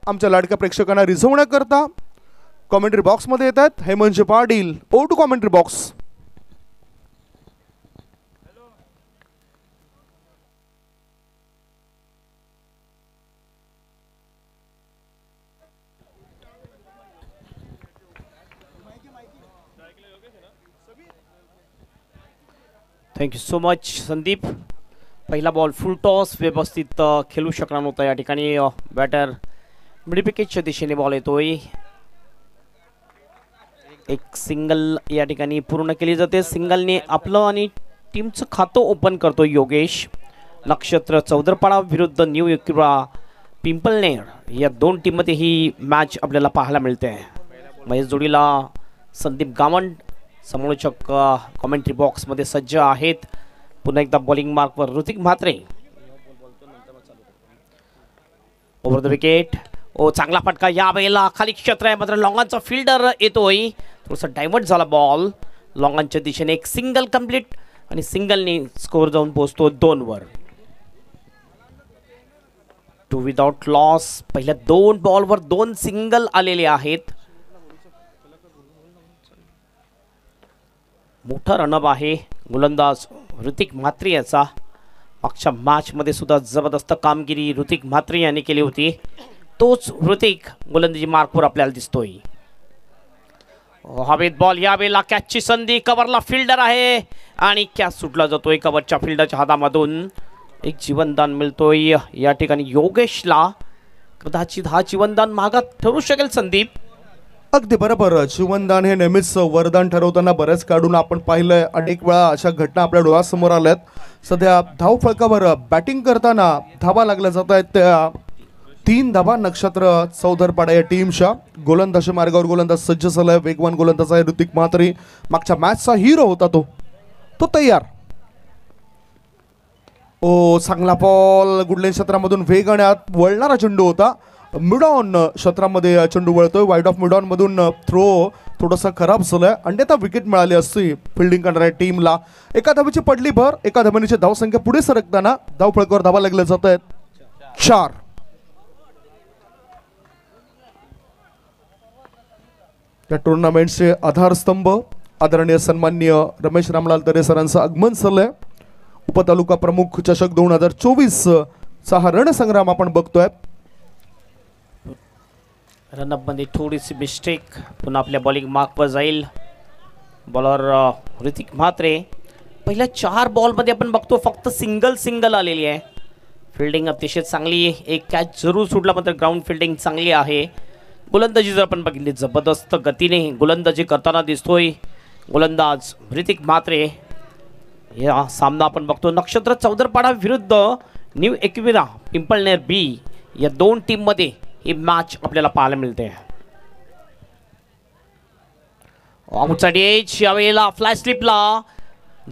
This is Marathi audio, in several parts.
आमच्या लाडक्या प्रेक्षकांना रिझवण्याकरता कॉमेंट्री बॉक्समध्ये येत आहेत हेमंत पाटील. ओ to commentary box. Thank you so much Sandeep. पहिला बॉल फुल टॉस व्यवस्थित खेळू शकणार नव्हता. या ठिकाणी बॅटर मिडपिकेटच्या दिशेने बॉल येतोय. एक सिंगल या ठिकाणी पूर्ण केली जाते. सिंगलने आपलं आणि टीमचं खातं ओपन करतो योगेश. नक्षत्र चौदरपाडा विरुद्ध न्यू एकविरा पिंपळनेर या दोन टीममध्ये ही मॅच आपल्याला पाहायला मिळते. महेश जोडीला संदीप गावंड समोरचक कॉमेंट्री बॉक्समध्ये सज्ज आहेत. पुन्हा एकदा बॉलिंग मार्कवर Hrithik Mhatre. Over the wicket. ओ चांगला फटका या वेळेला खाली क्षेत्र आहे मात्र लॉंगांचा फिल्डर येतोय. थोडासा डायव्हर्ट झाला बॉल लॉंगांच्या दिशेने. एक सिंगल कंप्लीट आणि सिंगलने स्कोर जाऊन पोहोचतो 2 वर. 2 विदाउट लॉस. पहिल्या 2 बॉलवर 2 सिंगल आलेले आहेत. मोठा रनअप आहे गोलंदाज ऋतिक म्हात्रे याचा. मागच्या मॅचमध्ये सुद्धा जबरदस्त कामगिरी ऋतिक म्हात्रे यांनी केली होती. तोच ऋतिक गोलंदाजी मार्कवर आपल्याला दिसतोय. हवेत बॉल या वेळेला कॅचची संधी. कव्हरला फिल्डर आहे आणि कॅच सुटला जातोय कव्हरच्या फिल्डरच्या हातामधून. एक जीवनदान मिळतोय या ठिकाणी योगेशला. कदाचित हा जीवनदान मागात ठरू शकेल संदीप. अगदी बरोबर. जीवनदान हे नेहमीच वरदान ठरवताना बऱ्याच काढून आपण पाहिलंय. अनेक वेळा अशा घटना आपल्या डोळ्यासमोर आल्यात. सध्या धाव फलकावर बॅटिंग करताना धावा लागल्या जात आहेत त्या 3 धावा नक्षत्र चौदरपाडा या टीमच्या. गोलंदाजी मार्गावर गोलंदाज सज्ज झालाय. वेगवान गोलंदाज आहे ऋतिक म्हात्रे. मागच्या मॅचचा हिरो होता तो तयार. ओ चांगला बॉल गुडलेन क्षेत्रामधून वेगाने वळणारा चेंडू होता. मिडॉन क्षेत्रामध्ये चेंडू वळतोय. वाईड ऑफ मिडॉन मधून थ्रो थोडासा खराब झालाय. अन्यथा विकेट मिळाली असती फिल्डिंग करणाऱ्या टीमला. एका धावेची पडली भर. एका धावेची धावसंख्या पुढे सरकताना धाव फलकावर धावा लागल्या जात आहेत 4. या टुर्नामेंटचे आधारस्तंभ आदरणीय सन्माननीय रमेश रामलाल तरे सरांचं आगमन झालंय. उपतालुका प्रमुख चषक 2024 चा हा रणसंग्राम आपण बघतोय. रनअप मध्ये थोडीशी मिस्टेक. पुन्हा आपल्या बॉलिंग मार्कवर जाईल बॉलर ऋतिक म्हात्रे. पहिल्या 4 बॉलमध्ये आपण बघतो फक्त सिंगल आलेली आहे. फिल्डिंग अतिशय चांगली. एक कॅच जरूर सुटला मात्र ग्राउंड फिल्डिंग चांगली आहे. गोलंदाजी जर आपण बघितली जबरदस्त गतीने गोलंदाजी करताना दिसतोय गोलंदाज ऋतिक म्हात्रे. या सामना आपण बघतो नक्षत्र चौदरपाडा विरुद्ध न्यू एकविरा पिंपळनेर बी या 2 टीममध्ये ही मॅच आपल्याला पाहायला मिळते. आउटसाइड एज यावेळेला फ्लॅश स्लिपला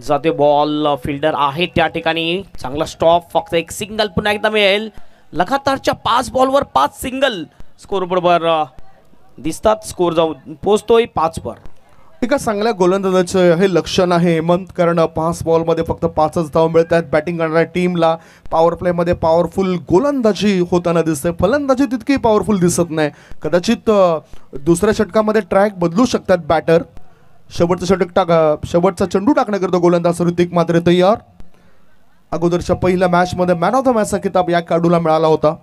जाते बॉल. फिल्डर आहे त्या ठिकाणी. चांगला स्टॉप. फक्त एक सिंगल पुन्हा एकदा मिळेल. लगातारच्या 5 बॉलवर 5 सिंगल स्कोर बरोबर दिसतात. स्कोर जाऊन पोहोचतोय 5 वर. एका चांगल्या गोलंदाजाचे हे लक्षण आहे हेमंत. कारण 5 बॉलमध्ये फक्त 5च धाव मिळत आहेत बॅटिंग करणाऱ्या टीमला. पॉवर प्लेमध्ये पॉवरफुल गोलंदाजी होताना दिसते. फलंदाजी तितकी पॉवरफुल दिसत नाही. कदाचित दुसऱ्या षटकामध्ये ट्रॅक बदलू शकतात बॅटर. शेवटचा चेंडू टाकण्याकरता गोलंदाज ऋतिक म्हात्रे तयार. अगोदरच्या पहिल्या मॅचमध्ये मॅन ऑफ द मॅचचा किताब या काडूला मिळाला होता.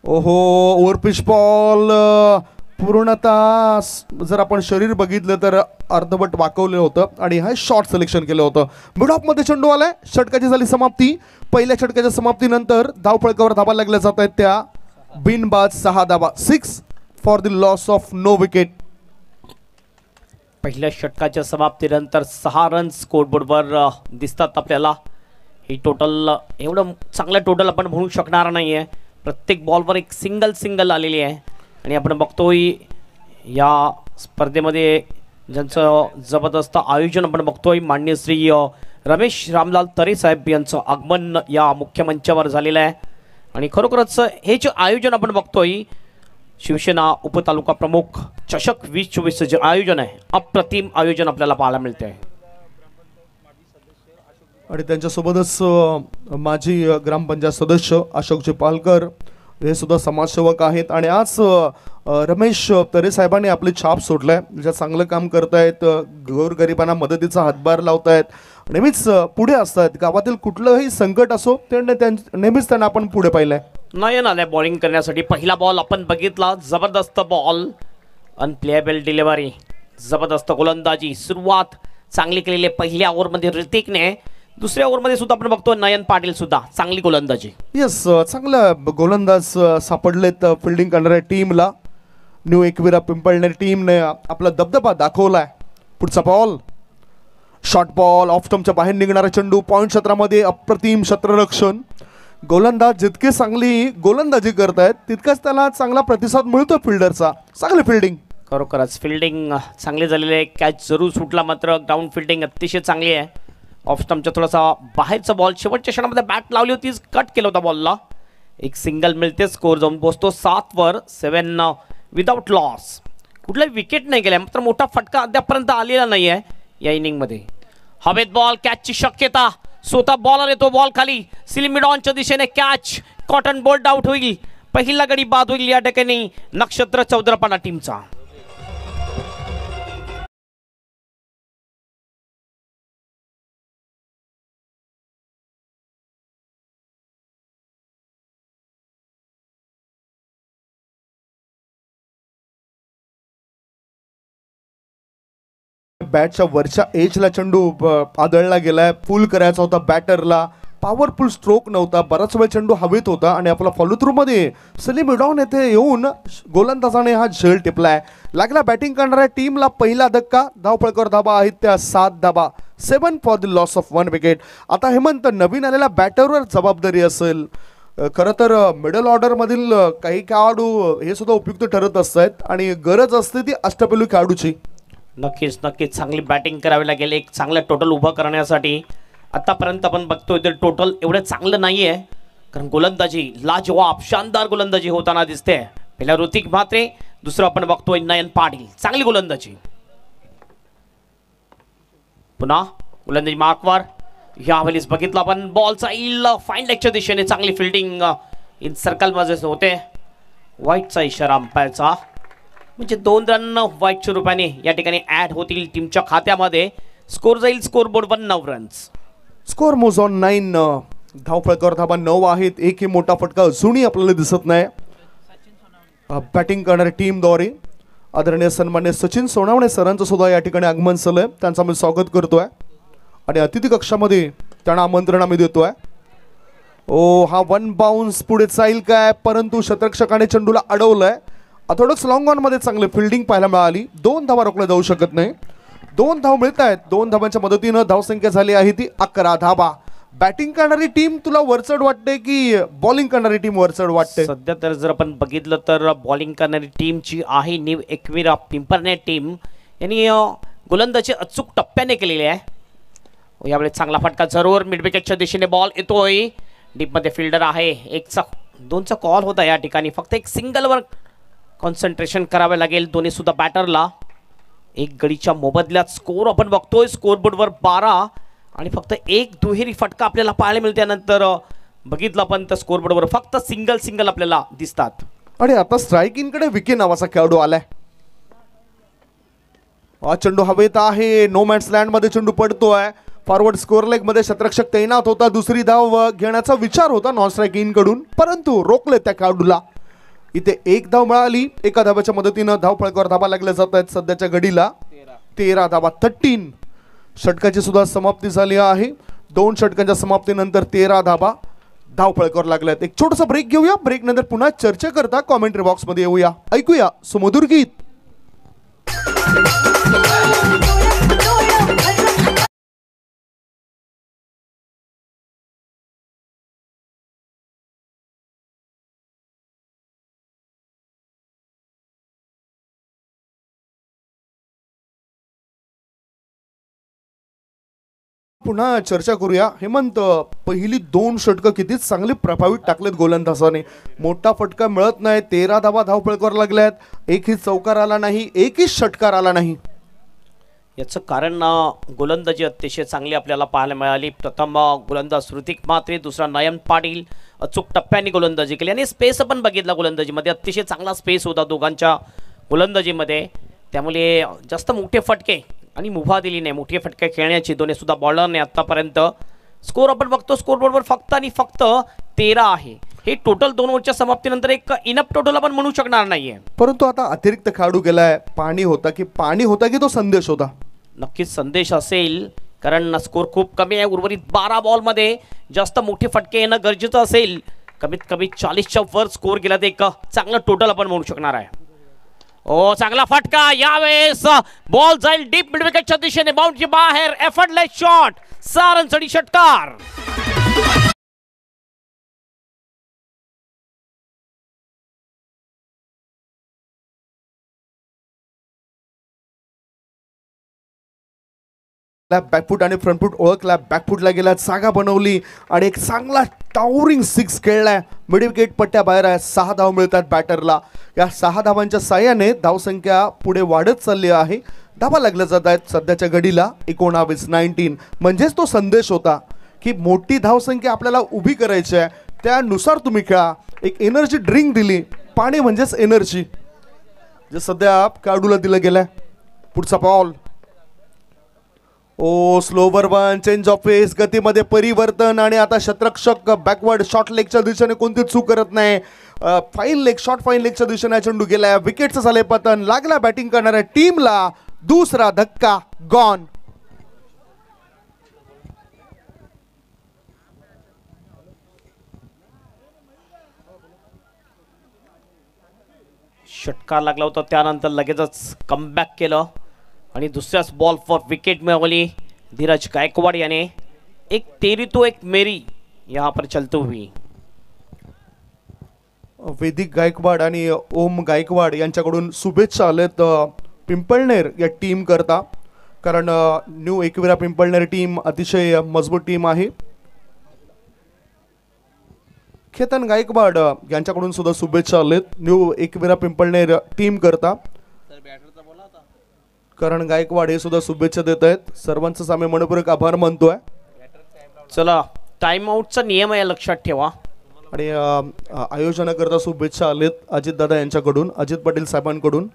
ओहो ओव्हरपिच बॉल. पूर्णतः जर आपण शरीर बघितलं तर अर्धवट वाकवलं होतं आणि हा शॉर्ट सिलेक्शन केलं होतं. मिड ऑफ मध्ये चेंडू आलाय. षटकाची झाली समाप्ती. पहिल्या षटकाच्या समाप्तीनंतर धाव फलकावर धावा लागल्या जात आहेत त्या बिनबाद 6 धावा. 6 for the loss of no wicket. पहिल्या षटकाच्या समाप्तीनंतर 6 रन्स स्कोरबोर्डवर दिसतात आपल्याला. ही टोटल एवढं चांगलं टोटल आपण म्हणू शकणार नाही आहे. प्रत्येक बॉलवर एक सिंगल आलेली आहे. आणि आपण बघतोय या स्पर्धेमध्ये ज्यांचं जबरदस्त आयोजन आपण बघतोय माननीय श्री रमेश रामलाल तरे साहेब यांचं आगमन या मुख्य मंचावर झालेलं आहे. आणि खरोखरच हे जे आयोजन आपण बघतोय शिवसेना उपतालुका प्रमुख चषक 2024 जे आयोजन आहे अप्रतिम आयोजन आपल्याला पाहायला मिळते आहे. आणि त्यांच्यासोबतच माजी ग्रामपंचायत सदस्य अशोकजी पालकर हे सुद्धा समाजसेवक आहेत. आणि आज रमेश तरे साहेबांनी आपली छाप सोडलाय, ज्या चांगलं काम करतायत, गोरगरिबांना मदतीचा हातभार लावतायत, नेहमीच पुढे असतात. गावातील कुठलंही संकट असो ते नेहमीच त्यांना आपण पुढे पाहिलंय. नयन आलाय बॉलिंग करण्यासाठी. पहिला बॉल आपण बघितला, जबरदस्त बॉल, अनप्लेएबल डिलिव्हरी, जबरदस्त गोलंदाजी, सुरुवात चांगली केलेली पहिल्या ओव्हरमध्ये ऋतिकने. दुसऱ्या ओव्हरमध्ये सुद्धा आपण बघतो नयन पाटील सुद्धा चांगली गोलंदाजी. येस, चांगलं गोलंदाज सापडलेत फिल्डिंग करणाऱ्या टीमला. न्यू एकविरा पिंपळनेर टीमने आपला दबदबा दाखवलाय. पुढचा बॉल, शॉर्ट बॉल, ऑफ स्टंपच्या बाहेर निघणारा चेंडू, पॉइंट क्षेत्रामध्ये अप्रतिम क्षेत्ररक्षण. गोलंदाज जितकी चांगली गोलंदाजी करतायत तितकाच त्याला चांगला प्रतिसाद मिळतो फिल्डरचा. चांगली फिल्डिंग, खरोखरच फिल्डिंग चांगली झालेली आहे. कॅच जरूर सुटला, मात्र ग्राउंड फिल्डिंग अतिशय चांगली आहे. ऑफ स्टंपच्या थोडासा बाहेरचा बॉल, शेवटच्या क्षणामध्ये बॅट लावली होती, कट केला होता बॉलला. एक सिंगल मिळते, स्कोर जाऊन पोहोचतो 7 7 विदाउट लॉस. कुठलाही विकेट नाही गेलाय, मात्र मोठा फटका अद्यापर्यंत आलेला नाही आहे या इनिंगमध्ये. हवेत बॉल, कॅचची शक्यता, स्वतः बॉलर येतो, बॉल खाली, सिलिमिडॉनच्या दिशेने कॅच, कॉटन बोल्ट आउट होईल, पहिला गडी बाद होईल या ठिकाणी नक्षत्र चौदरपाडा टीमचा. बॅटच्या वरच्या एजला चेंडू आदळला गेलाय. पुल करायचा होता बॅटरला, पॉवरफुल स्ट्रोक नव्हता, बराच वेळ चेंडू हवेत होता आणि आपला फॉलो थ्रू मध्ये सलीम इडॉन येथे येऊन गोलंदाजाने हा झेल टिपलाय. लागला बॅटिंग करणाऱ्या टीमला पहिला धक्का. धावपळकर धाबा आहेत त्या 7 धाबा, 7 for the loss of 1 wicket. आता हेमंत, नवीन आलेल्या बॅटरवर जबाबदारी असेल. खरं तर मिडल ऑर्डरमधील काही खेळाडू हे सुद्धा उपयुक्त ठरत असतात आणि गरज असते ती अष्टपैलू खेळाडूची. नक्कीच नक्कीच चांगली बॅटिंग करावी लागेल एक चांगलं टोटल उभं करण्यासाठी. आतापर्यंत आपण बघतोय तर टोटल एवढं चांगलं नाही आहे, कारण गोलंदाजी लाजवाब शानदार गोलंदाजी होताना दिसते. पहिला ऋतिक म्हात्रे, दुसरं आपण बघतोय नयन पाटील, चांगली गोलंदाजी. पुन्हा गोलंदाजी मार्कवर, यावेळेस बघितलं आपण बॉलचा इल फाईन लेगच्या दिशेने, चांगली फिल्डिंग इन सर्कल मध्ये होते. वाईटचा इशारा अंपायरचा, म्हणजे 2 रन वाईटच्या रूपाने या ठिकाणी ऍड होतील टीमच्या खात्यामध्ये. स्कोर जाईल स्कोर बोर्डवर 9 रन्स. स्कोर मोज ऑन 9. धावफळकावर धाबा 9 आहेत. एकही मोठा फटका अजूनही आपल्याला दिसत नाही. बॅटिंग करणाऱ्या टीमद्वारे आदरणीय सन्मान्य सचिन सोनावणे सरांचं सुद्धा या ठिकाणी आगमन झालंय. त्यांचं मी स्वागत करतोय आणि अतिथी कक्षामध्ये त्यांना आमंत्रण आम्ही देतोय. ओ, हा 1 बाउन्स पुढे जाईल काय, परंतु शतरक्षकाने चेंडूला अडवलंय. थोडंच लॉंग ऑन मध्ये चांगली फिल्डिंग पाहायला मिळाली. 2 धावा रोखल्या जाऊ शकत नाही. 2 धाव मिळत आहेत. 2 धावांच्या मदतीनं धावसंख्या झाली आहे ती 11 धावा. बॅटिंग करणारी टीम तुला वरचढ वाटते की बॉलिंग करणारी टीम वरचढ वाटते? सध्या तर जर आपण बघितलं तर बॉलिंग करणारी टीमची आहे न्यू एकविरा पिंपळनेर टीम. यांनी गोलंदाजी अचूक टप्प्याने केलेली आहे. यावेळी चांगला फटका जरूर मिड विकेटच्या दिशेने बॉल येतोय. डीपमध्ये फिल्डर आहे. 1-2चा कॉल होता या ठिकाणी. फक्त एक सिंगलवर कॉन्सन्ट्रेशन करावे लागेल दोन्ही सुद्धा बॅटरला. एक गडीच्या मोबदल्यात स्कोर आपण बघतोय स्कोरबोर्डवर 12 आणि फक्त एक दुहेरी फटका आपल्याला पाहायला मिळते. त्यानंतर बघितलं आपण तर स्कोरबोर्डवर फक्त सिंगल आपल्याला दिसतात. आणि आता स्ट्राईक इन कडे विके नावाचा खेळाडू आलाय. हा चेंडू हवेत आहे. नो मॅन्स लँड मध्ये चेंडू पडतोय. फॉरवर्ड स्कोर लेग मध्ये शतरक्षक तैनात होता. दुसरी धाव घेण्याचा विचार होता नॉन स्ट्राईक इन कडून, परंतु रोखले त्या खेळाडूला. इथे 1 धाव मिळाली. एका धावाच्या मदतीनं धावफळकावर धाबा लागल्या जात आहेत सध्याच्या घडीला. 13 धावा, 13. षटकाची सुद्धा समाप्ती झाली आहे. 2 षटकांच्या समाप्तीनंतर 13 धाबा धावफळकावर लागल्यात. एक छोटासा ब्रेक घेऊया. ब्रेक नंतर पुन्हा चर्चा करता कॉमेंट्री बॉक्स मध्ये येऊया. ऐकूया सुमधुर गीत. पुन्हा चर्चा करूया. हेमंत, पहिली 2 षटकं किती चांगली प्रभावित टाकलेत गोलंदाजाने. मोठा फटका मिळत नाही. 13 धावा धावफळकावर लागल्यात. एकही चौकार आला नाही, एकही षटकार आला नाही. याचं कारण गोलंदाजी अतिशय चांगली आपल्याला पाहायला मिळाली. प्रथम गोलंदाज ऋतिक म्हात्रे, दुसरा नयन पाटील अचूक टप्प्याने गोलंदाजी केली आणि स्पेस आपण बघितला गोलंदाजीमध्ये. अतिशय चांगला स्पेस होता दोघांच्या गोलंदाजीमध्ये, त्यामुळे जास्त मोठे फटके आणि मुभा दिली नाही. मोठे फटके खेळण्याची दोन्ही सुद्धा बॉलरने आतापर्यंत. स्कोर आपण बघतो स्कोरबोर्डवर फक्त आणि फक्त 13 आहे. हे टोटल 2 ओव्हरच्या समाप्तीनंतर एक इनफ टोटल आपण म्हणू शकणार नाहीये. परंतु आता अतिरिक्त खेळाडू गेलाय. पाणी होता की तो संदेश होता? नक्कीच संदेश असेल, कारण स्कोर खूप कमी आहे. उर्वरित 12 बॉलमध्ये जास्त मोठे फटके येणं गरजेचं असेल. कमीत कमी 40च्या वर स्कोर गेला तर एक चांगलं टोटल आपण म्हणू शकणार आहे. ओ चांगला फटका, यावेळेस बॉल जाईल डीप मिड विकेटच्या दिशेने, बाउंड्री बाहेर. एफर्टलेस शॉट, सारंचडी षटकार. बॅकफूट आणि फ्रंटफूट ओळखला. बॅकफूटला गेला, जागा बनवली आणि एक चांगला टावरिंग 6 खेळलाय. मिड विकेट पट्ट्या बाहेर आहे. 6 धाव मिळतात बॅटरला. या 6 धावांच्या साह्याने धावसंख्या पुढे वाढत चालली आहे. धावा लागल्या जात आहेत सध्याच्या घडीला 19 म्हणजेच तो संदेश होता की मोठी धावसंख्या आपल्याला उभी करायची आहे, त्यानुसार तुम्ही खेळा. एक एनर्जी ड्रिंक दिली. पाणी म्हणजेच एनर्जी, जे सध्या खेळाडूला दिलं गेलंय. पुढचा बॉल. ओ slower one, change of pace, गतीमध्ये परिवर्तन आणि आता शतरक्षक बॅकवर्ड शॉर्ट लेगच्या दिशेने कोणती चूक करत नाही. फाईन लेग, शॉर्ट फाईन लेगच्या दिशेने चेंडू गेलाय. विकेटचं झाले पतन. लागला बॅटिंग करणाऱ्या टीमला दुसरा धक्का. गॉन. षटकार लागला होता, त्यानंतर लगेचच कमबॅक केलं आणि दुसऱ्याच बॉल फॉर विकेट मिळवली धीरज गायकवाड याने. एक तेरी तो एक मेरी यहाँ पर चलते हुई. वैदिक गायकवाड आणि ओम गायकवाड यांच्याकडून शुभेच्छा आलेत पिंपळनेर या टीम करता, कारण न्यू एकविरा पिंपळनेर टीम अतिशय मजबूत टीम आहे. केतन गायकवाड यांच्याकडून सुद्धा शुभेच्छा आलेत न्यू एकविरा पिंपळनेर टीम करता, कारण गायकवाड हे सुद्धा शुभेच्छा देत आहेत. सर्वांचं आम्ही मनपूर्वक आभार मानतोय. चला, टाइम आउटचा नियम आहे लक्षात ठेवा. आणि आयोजनाकरता शुभेच्छा आलेत अजित दादा यांच्याकडून, अजित पाटील साहेबांकडून.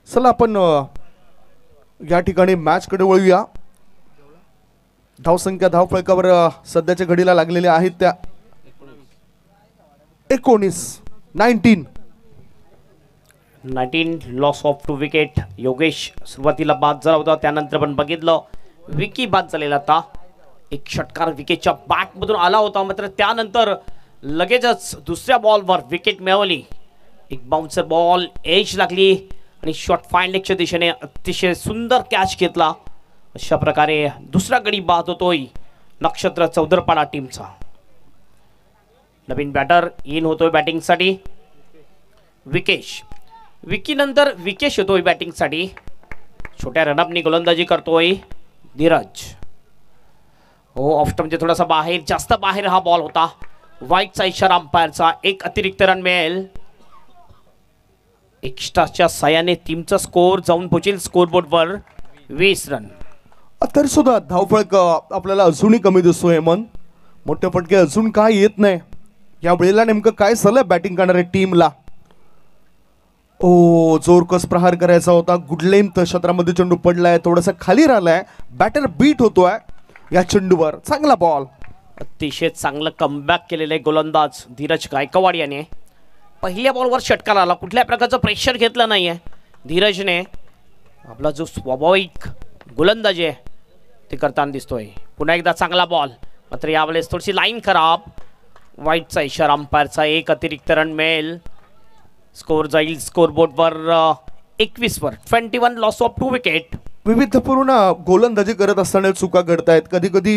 चला आपण या ठिकाणी मॅचकडे वळूया. धावसंख्या धाव फलकावर सध्याच्या घडीला लागलेल्या आहेत त्या 19 लॉस ऑफ 2 विकेट. योगेश सुरुवातीला बाद झाला होता, त्यानंतर पण बघितलं विकी बाद झालेला होता. एक षटकार विकेटच्या बॅटमधून आला होता, मात्र त्यानंतर लगेचच दुसऱ्या बॉलवर विकेट मिळवली. एक बाउन्सर बॉल एज लागली आणि शॉट फाईन लेगच्या दिशेने अतिशय सुंदर कॅच घेतला. अशा प्रकारे दुसरा गडी बाद होतोय नक्षत्र चौदरपाडा टीमचा. नवीन बॅटर इन होतोय बॅटिंगसाठी विकेश. विकी नंतर विकेश येतोय बॅटिंगसाठी. छोट्या रनअपनी गोलंदाजी करतोय धीरज. हो, ऑफ स्टंपचे थोडासा बाहेर, जास्त बाहेर हा बॉल होता. वाईटचा इशारा अंपायरचा. एक अतिरिक्त रन मिळेल. एक्स्ट्राच्या साह्याने टीमचा स्कोर जाऊन पोहोचेल स्कोरबोर्डवर 20 रन. तरी सुद्धा धावफळक आपल्याला अजूनही कमी दिसतोय. मन मोठे फटके अजून काय येत नाही. या वेळेला नेमकं काय झालं बॅटिंग करणाऱ्या टीमला? ओ जोरकस प्रहार करायचा होता. गुड लेंथ क्षेत्रामध्ये चेंडू पडलाय, थोडासा खाली राहिलाय. बॅटर बीट होतोय या चेंडूवर. चांगला बॉल. अतिशय चांगलं कमबॅक केलेलं आहे गोलंदाज धीरज गायकवाड याने. पहिल्या बॉलवर षटकार आला, कुठल्या प्रकारचं प्रेशर घेतलं नाही आहे धीरजने. आपला जो स्वाभाविक गोलंदाजी आहे ते करताना दिसतोय. पुन्हा एकदा चांगला बॉल, मात्र यावेळेस थोडीशी लाईन खराब. वाईटचा इशारा अंपायरचा. एक अतिरिक्त रन मिळेल. स्कोर जाईल स्कोरबोर्डवर 21 वर. 21 लॉस ऑफ 2 विकेट. विविधपूर्ण गोलंदाजी करत असताना चुका घडतायत. कधी कधी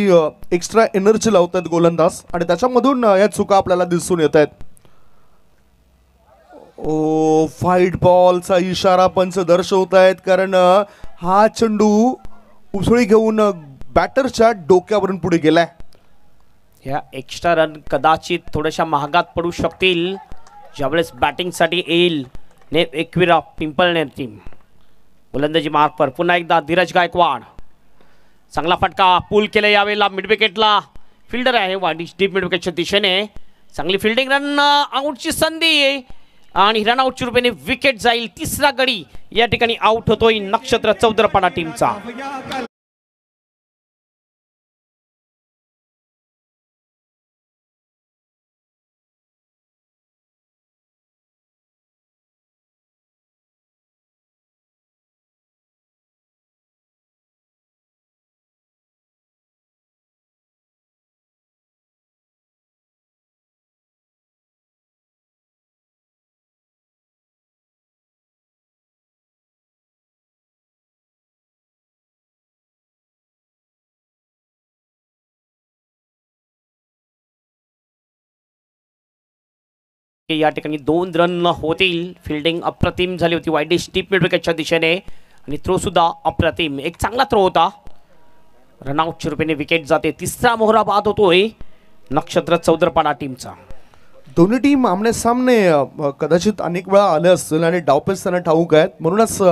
एक्स्ट्रा एनर्जी लावतात गोलंदाज आणि त्याच्यामधून या चुका आपल्याला दिसून येत आहेत. ओ फाईट बॉलचा इशारा पंच दर्शवत आहेत, कारण हा चेंडू उसळी घेऊन बॅटरच्या डोक्यावरून पुढे गेलाय. ह्या एक्स्ट्रा रन कदाचित थोड्याशा महागात पडू शकतील ज्यावेळेस बॅटिंगसाठी येईल एकविरा पिंपळनेर टीम. गोलंदाजी मार्कवर पुन्हा एकदा धीरज गायकवाड. चांगला फटका पूल केला यावेळेला मिड विकेटला. फिल्डर आहे वाईड डीप मिड विकेटच्या दिशेने. चांगली फिल्डिंग. रन आउटची संधी आणि रन आउटच्या रूपाने विकेट जाईल. तिसरा गडी या ठिकाणी आउट होतोय नक्षत्र चौदरपाडा टीमचा. या ठिकाणी 2 रन होतील. फिल्डिंग अप्रतिम झाली होती वाईड डीप मिड विकेटच्या दिशेने आणि थ्रो सुद्धा अप्रतिम. एक चांगला थ्रो होता. रनआउटच्या रूपाने विकेट जाते. तिसरा मोहरा बाद होतोय नक्षत्र चौदरपाडा टीमचा. दोन्ही टीम आमने सामने कदाचित अनेक वेळा आले असतील आणि डावपेच त्यांना ठाऊक आहेत. म्हणूनच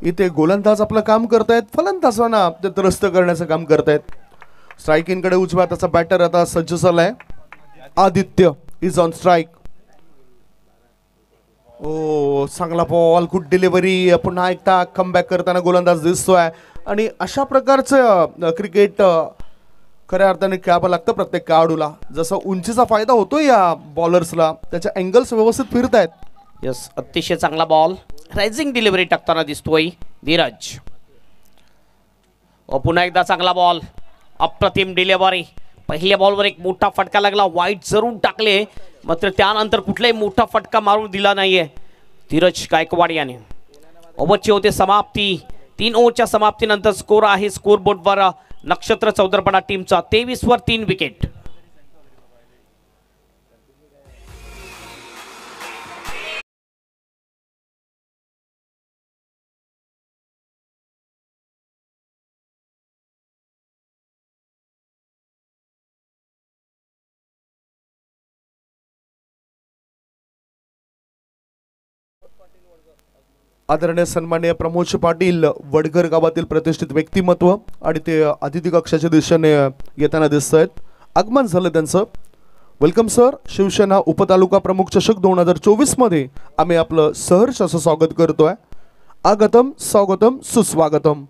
इथे गोलंदाज आपलं काम करतायत, फलंदाजांना ते त्रस्त करण्याचं काम करतायत. स्ट्राईकिंगकडे उजव्या त्याचा बॅटर आता सज्ज झालाय. Aditya is on strike. ओ चांगला बॉल, गुड डिलिव्हरी. पुन्हा एकदा कमबॅक करताना गोलंदाज दिसतोय आणि अशा प्रकारचं क्रिकेट खऱ्या अर्थाने खेळावं लागतं प्रत्येक खेळाडूला. जसं उंचीचा फायदा होतो या बॉलर्सला, त्याच्या अँगल्स व्यवस्थित फिरत आहेत. यस, अतिशय चांगला बॉल. रायझिंग डिलिव्हरी टाकताना दिसतोय धीरज. पुन्हा एकदा चांगला बॉल, अप्रतिम डिलिव्हरी. पहिल्या बॉलवर एक मोठा फटका लागला, वाईट जरूर टाकले, मात्र त्यानंतर कुठलाही मोठा फटका मारून दिला नाहीये धीरज गायकवाड याने. ओव्हरची होते समाप्ती. 3 ओव्हरच्या समाप्तीनंतर स्कोर आहे स्कोर बोर्डवर नक्षत्र चौदरपाडा टीमचा 23 वर 3 विकेट. आदरणीय सन्माननीय प्रमोद पाटील वडघर गावातील प्रतिष्ठित व्यक्तिमत्व आणि ते अतिथी कक्षाच्या दिशेने येताना दिसत आहेत. आगमन झालं त्यांचं. Welcome sir. शिवसेना उपतालुका प्रमुख चषक 2024 मध्ये आम्ही आपलं सहर्ष असं स्वागत करतोय. आगतम स्वागतम सुस्वागतम.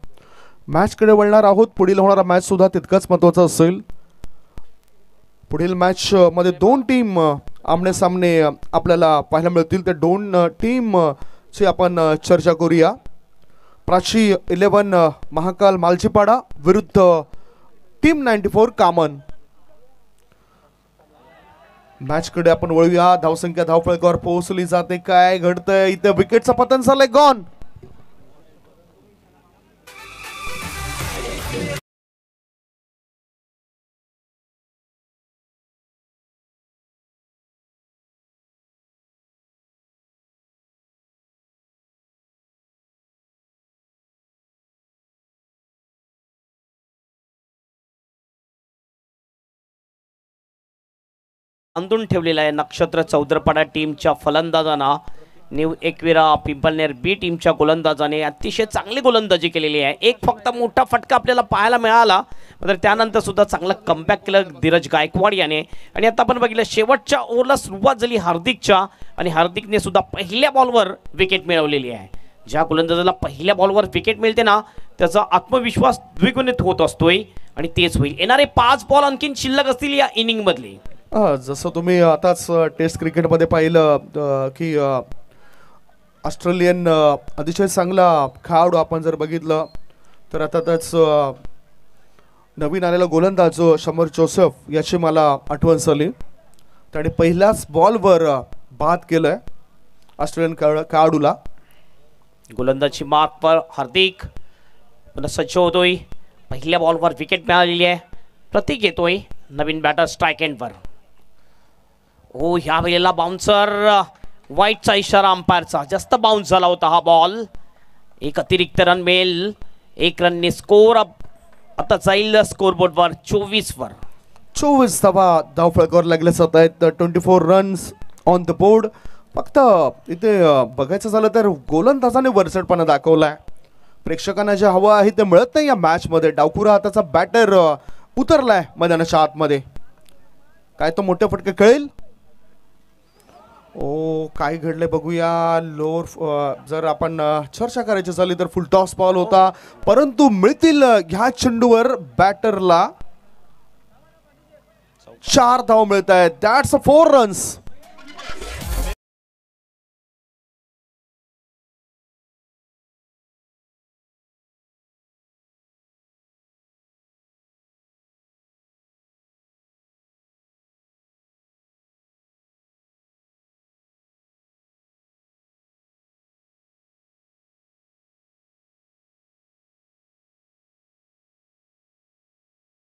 मॅचकडे वळणार आहोत. पुढील होणारा मॅच सुद्धा तितकाच महत्त्वाचा असेल. पुढील मॅच मध्ये 2 टीम आमने सामने आपल्याला पाहायला मिळतील. त्या 2 टीम ची आपण चर्चा करूया. प्राची 11 महाकाल मालचीपाडा विरुद्ध टीम 94 कामन. मॅचकडे आपण वळूया. धावसंख्या धावफलकावर पोहोचली जाते. काय घडतंय इथे? विकेटचा पतन झालंय. गॉन. बांधून ठेवलेला आहे नक्षत्र चौदरपाडा टीमच्या फलंदाजांना. न्यू एकविरा पिंपलनेर बी टीमच्या गोलंदाजाने अतिशय चांगली गोलंदाजी केलेली आहे. एक फक्त मोठा फटका आपल्याला पाहायला मिळाला, मात्र त्यानंतर सुद्धा चांगलं कमबॅक केलं धीरज गायकवाड याने. आणि आता आपण बघितलं शेवटच्या ओव्हरला सुरुवात झाली हार्दिकच्या आणि हार्दिकने सुद्धा पहिल्या बॉलवर विकेट मिळवलेली आहे. ज्या गोलंदाजाला पहिल्या बॉलवर विकेट मिळते ना, त्याचा आत्मविश्वास द्विगुणित होत असतोय आणि तेच होईल. येणारे 5 बॉल आणखीन शिल्लक असतील या इनिंग मधली. जसं तुम्ही आताच टेस्ट क्रिकेटमध्ये पाहिलं की ऑस्ट्रेलियन अतिशय चांगला खेळाडू आपण जर बघितलं तर आता त्याच नवीन आलेला गोलंदाज शमर जोसेफ याची मला आठवण झाली. त्याने पहिल्याच बॉलवर बाद केलंय ऑस्ट्रेलियन खेळाडूला. गोलंदाजी मार्कवर हार्दिक पुन्हा सज्ज होतोय. पहिल्या बॉलवर विकेट मिळालेली आहे. प्रतीक येतोय नवीन बॅटर स्ट्राईक एंडवर. हो, ह्या वेळेला बाउन्सर, वाईटचा इशारा अंपायरचा. जास्त बाउन्स झाला होता हा बॉल. एक अतिरिक्त रन मिळेल. 1 रनने स्कोर आता जाईल स्कोर बोर्डवर 24 वर. 24 धावा धावफलकावर लागले जात आहेत. 24 रन्स ऑन द बोर्ड. फक्त इथे बघायचं झालं तर गोलंदाजाने वरचढपणा दाखवलाय. प्रेक्षकांना जे हवं आहे ते मिळत नाही या मॅच मध्ये. डावखुरा हाताचा बॅटर उतरलाय मैदानाच्या आतमध्ये. काय तो मोठे फटके कळेल. ओ काय घडले बघूया. लोअर जर आपण चर्चा करायची झाली तर फुल टॉस बॉल होता, परंतु मिळतील ह्या चेंडूवर बॅटरला 4 धाव मिळत आहेत. That's 4 runs.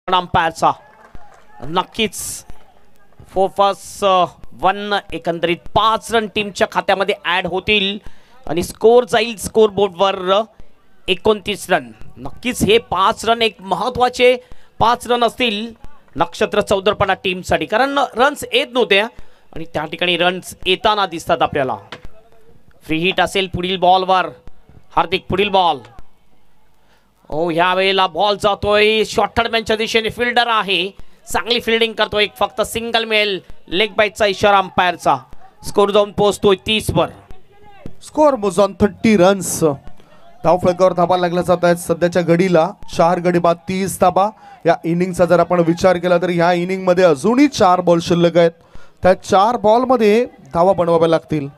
अंपायरचा नक्कीच 4+1 एकंदरीत 5 रन टीमच्या खात्यामध्ये ऍड होतील आणि स्कोर जाईल स्कोर बोर्डवर 29 रन. नक्कीच हे 5 रन एक महत्वाचे 5 रन असतील नक्षत्र चौदरपणा टीमसाठी, कारण रन्स येत नव्हते आणि त्या ठिकाणी रन्स येताना दिसतात आपल्याला. फ्री हिट असेल पुढील बॉलवर. हार्दिक पुढील बॉल. ओ ह्या वेळेला बॉल जातोय शॉर्टहँडमॅनच्या दिशेने. फिल्डर आहे, चांगली फिल्डिंग करतोय. फक्त सिंगल मिळेल. लेग बाईटचा इशारा अंपायरचा. स्कोर जाऊन पोहोचतोय 30 वर. स्कोर मोज ऑन 30 रन्स. धाव फलकावर धाबा लागल्या जात आहेत सध्याच्या घडीला. 4 गडी बाद 30 धाबा. या इनिंगचा जर आपण विचार केला तर ह्या इनिंग मध्ये अजूनही 4 बॉल शिल्लक आहेत. त्या 4 बॉल मध्ये धावा बनवाव्या लागतील.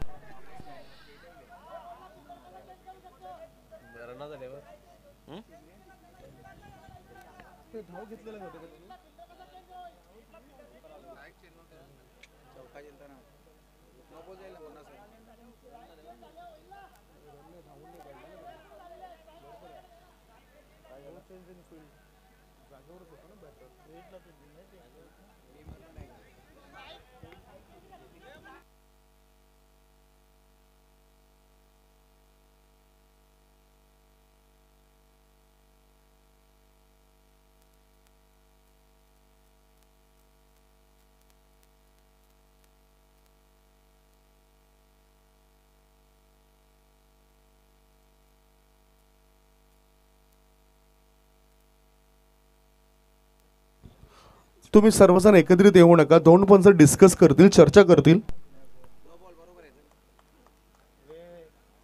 तुम्ही सर्वजण एकत्रित येऊ नका. दोन पंच डिस्कस करतील, चर्चा करतील.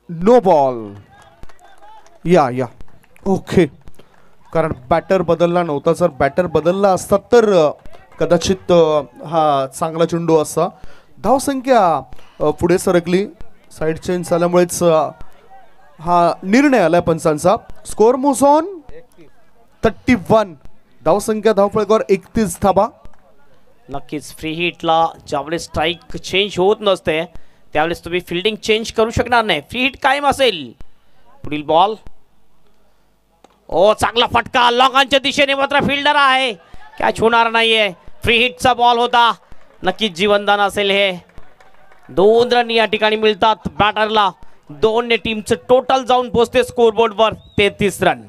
No ball. या ओके. कारण बॅटर बदलला नव्हता. जर बॅटर बदलला असता तर कदाचित हा चांगला चेंडू असता. धावसंख्या पुढे सरकली. साईड चेंज झाल्यामुळेच हा निर्णय आलाय पंचांचा. Score moves on 31. धावसंख्या धावफलकावर 31 धाबा. नक्कीच फ्री हिटला ज्यावेळेस स्ट्राईक चेंज होत नसते त्यावेळेस तुम्ही फिल्डिंग चेंज करू शकणार नाही. फ्री हिट कायम असेल. पुढील बॉल. ओ चांगला फटका लॉंगांच्या दिशेने. मात्र फिल्डर आहे, कॅच होणार नाहीये. फ्री हिटचा बॉल होता. नक्कीच जीवनदान असेल हे. 2 रन या ठिकाणी मिळतात बॅटरला. 2 ने टीमचं टोटल जाऊन पोहोचते स्कोर बोर्डवर 33 रन.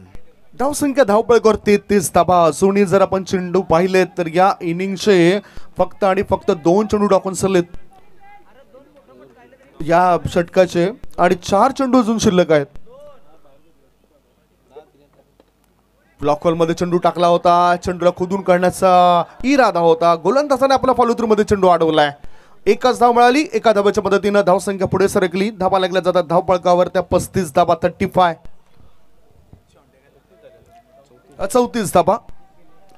धावसंख्या धावफलकावर 33 धाबा. अजूनही जर आपण चेंडू पाहिले तर या इनिंगचे फक्त आणि फक्त 2 चेंडू टाकून सरलेत या षटकाचे आणि 4 चेंडू अजून शिल्लक आहेत. ब्लॉकहोल मध्ये चेंडू टाकला होता. चेंडूला खोदून काढण्याचा इरादा होता. गोलंदाजाने आपला फॉलो थ्रू मध्ये चेंडू अडवलाय. एकच धाव मिळाली. एका धाब्याच्या मदतीनं धावसंख्या पुढे सरकली. धाबा लागल्या जातात धावफलकावर त्या 35 धाबा. 35 34 धाबा.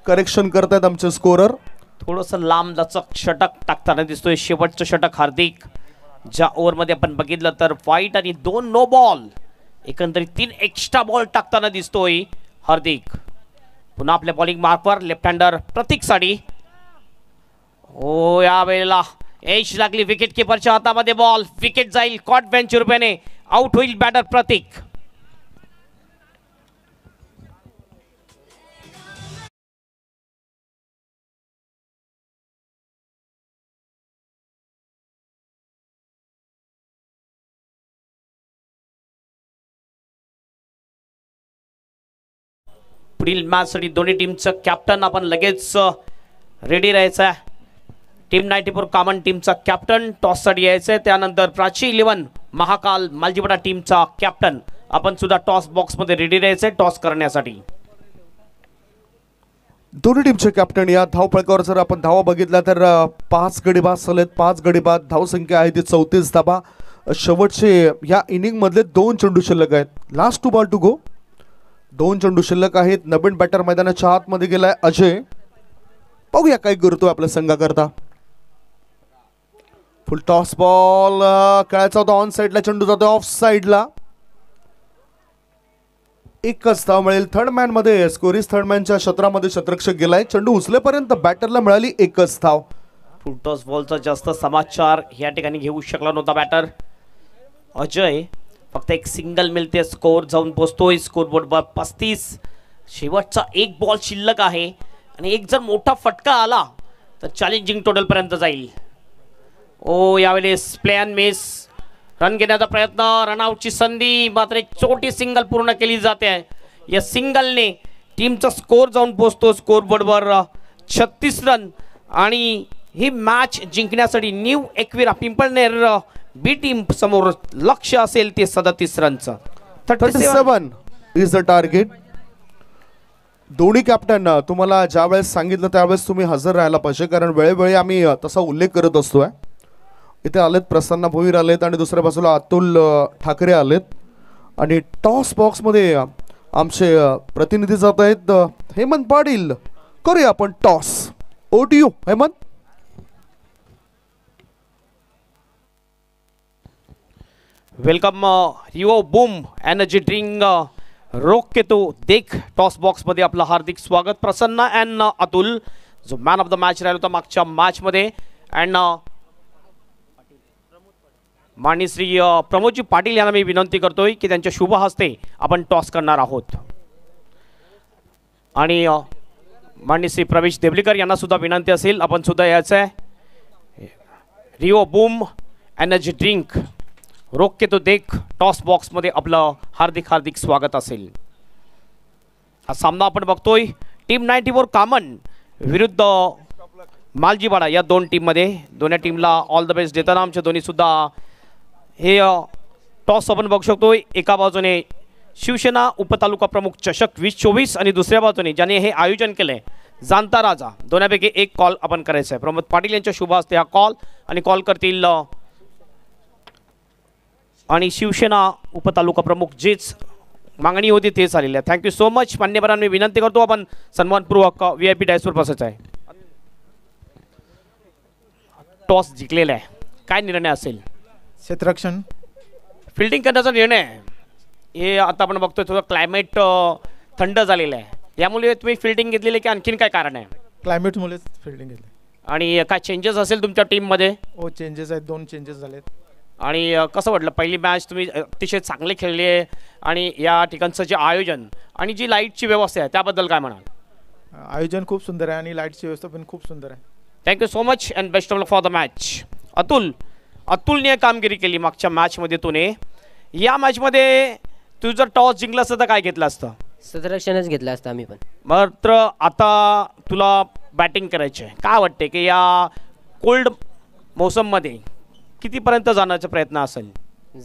करेक्शन करतायत आमचे स्कोरर. थोडंसं लांब लचक षटक टाकताना दिसतोय. शेवटचं षटक हार्दिक. ज्या ओव्हरमध्ये आपण बघितलं तर वाईट आणि 2 नो बॉल. एकंदरीत 3 एक्स्ट्रा बॉल टाकताना दिसतोय हार्दिक. पुन्हा आपल्या बॉलिंग मार्कवर लेफ्ट हँडर प्रतीक साठी. ओ या वेळेला एज लागली विकेट किपरच्या हातामध्ये. बॉल विकेट जाईल. कॉट बेंच रुपयाने आउट होईल बॅटर प्रतीक. पुढील मॅचसाठी दोन्ही टीमचं कॅप्टन आपण लगेच रेडी राहायचं आहे. टीम 94 कॉमन टीमचा कॅप्टन टॉससाठी यायचं आहे. त्यानंतर प्राची 11 महाकाल मालजीपटा टीमचा कॅप्टन आपण सुद्धा टॉस बॉक्स मध्ये रेडी राहायचंय टॉस करण्यासाठी. दोन्ही टीमचे कॅप्टन या धावफलकावर जर आपण धावा बघितल्या तर 5 गडी बाद झालेत. 5 गडी बाद. धावसंख्या आहे ती 34 धावा. शेवटचे या इनिंग मधले 2 चेंडू शिल्लक आहेत. Last 2 ball to go. 2 चेंडू शिल्लक आहेत. नवीन बॅटर मैदानाच्या आतमध्ये गेलाय अजय. बघूया काय करतोय आपल्या संघाकरता. फुल टॉस बॉल खेळायचा होता ऑन साइडला. चेंडू जातोय ऑफ साइडला. एकच धाव मिळेल. थर्ड मॅन मध्ये स्कोरीज थर्ड मॅनच्या क्षेत्रामध्ये शतरक्षक गेलाय. चेंडू उचलेपर्यंत बॅटरला मिळाली एकच धाव. फुल टॉस बॉलचा जास्त समाचार या ठिकाणी घेऊ शकला नव्हता बॅटर अजय. फक्त एक सिंगल मिळते. स्कोर जाऊन पोहोचतोय स्कोर बोर्डवर 35. शेवटचा एक बॉल शिल्लक आहे आणि एक जर मोठा फटका आला तर चॅलेंजिंग टोटल पर्यंत जाईल. ओ यावेळेस प्लॅन मिस. रन घेण्याचा प्रयत्न. रनआउटची संधी. मात्र एक छोटी सिंगल पूर्ण केली जाते. या सिंगलने टीमचा स्कोर जाऊन पोहोचतो स्कोर बोर्डवर 36 रन. आणि ही मॅच जिंकण्यासाठी न्यू एकविरा पिंपळनेर बी टीम समोर लक्ष असेल ते 37 रनचं. 37 इज द टार्गेट. दोन्ही कॅप्टन तुम्हाला ज्या वेळेस सांगितलं त्यावेळेस तुम्ही हजर राहायला पाहिजे, कारण वेळोवेळी आम्ही तसा उल्लेख करत असतोय. इथे आलेत प्रसन्न भोईर आलेत आणि दुसऱ्या बाजूला अतुल ठाकरे आलेत. आणि टॉस बॉक्समध्ये आमचे प्रतिनिधी जात आहेत हेमंत पाटील. करूया आपण टॉस. ओटीयू Hemant. Welcome Rio Boom energy drink रोक के तो देख टॉस बॉक्स मध्ये आपलं हार्दिक स्वागत. प्रसन्न अँड अतुल जो मॅन ऑफ द मॅच राहिला होता मागच्या मॅच मध्ये. अँड माननीय श्री प्रमोदजी पाटील यांना मी विनंती करतोय की त्यांच्या शुभ हस्ते आपण टॉस करणार आहोत. आणि माननीय श्री प्रवेश देवलीकर यांना सुद्धा विनंती असेल आपण सुद्धा यायचं आहे. रिओ बूम एनर्जी ड्रिंक रोक के तो देख टॉस बॉक्स मध्ये आपलं हार्दिक हार्दिक स्वागत असेल. हा सामना आपण बघतोय टीम 94 कामन विरुद्ध मालजीवाडा या दोन टीम मध्ये. दोन्ही टीमला ऑल द बेस्ट देताना आमच्या दोन्ही सुद्धा हे टॉस आपण बघू शकतो. एका बाजूने शिवसेना उपतालुका प्रमुख चषक 2024 आणि दुसऱ्या बाजूने ज्याने हे आयोजन केलंय जाणता राजा. दोन्हीपैकी एक कॉल आपण करायचा आहे. प्रमोद पाटील यांच्या शुभ हस्ते हा कॉल आणि कॉल करतील आणि शिवसेना उपतालुका प्रमुख जेच मागणी होती तेच आलेली आहे. Thank you so much. मान्यवरांनी विनंती करतो आपण सन्मानपूर्वक VIP डायसवर बसायचं आहे. टॉस जिंकलेला आहे. काय निर्णय असेल? क्षेत्ररक्षण. फिल्डिंग करण्याचा निर्णय हे आता आपण बघतोय थोडं क्लायमेट थंड झालेलं आहे यामुळे तुम्ही फिल्डिंग घेतलेली की आणखीन काय कारण आहे? क्लायमेटमुळेच फिल्डिंग घेतली. आणि काय चेंजेस असेल तुमच्या टीममध्ये? हो चेंजेस आहेत. 2 चेंजेस झालेत. आणि कसं वाटलं पहिली मॅच तुम्ही अतिशय चांगले खेळली आहे आणि या ठिकाणचं जे आयोजन आणि जी लाईटची व्यवस्था आहे त्याबद्दल काय म्हणाल? आयोजन खूप सुंदर आहे आणि लाईटची व्यवस्था पण खूप सुंदर आहे. Thank you so much and best of luck for the match. अतुलने कामगिरी केली मागच्या मॅचमध्ये. तुने या मॅचमध्ये तू जर टॉस जिंकला असतं तर काय घेतलं असतं? क्षेत्ररक्षणच घेतलं असतं आम्ही पण. मात्र आता तुला बॅटिंग करायची आहे. काय वाटते की या कोल्ड मोसममध्ये कितीपर्यंत जाण्याचा प्रयत्न असेल?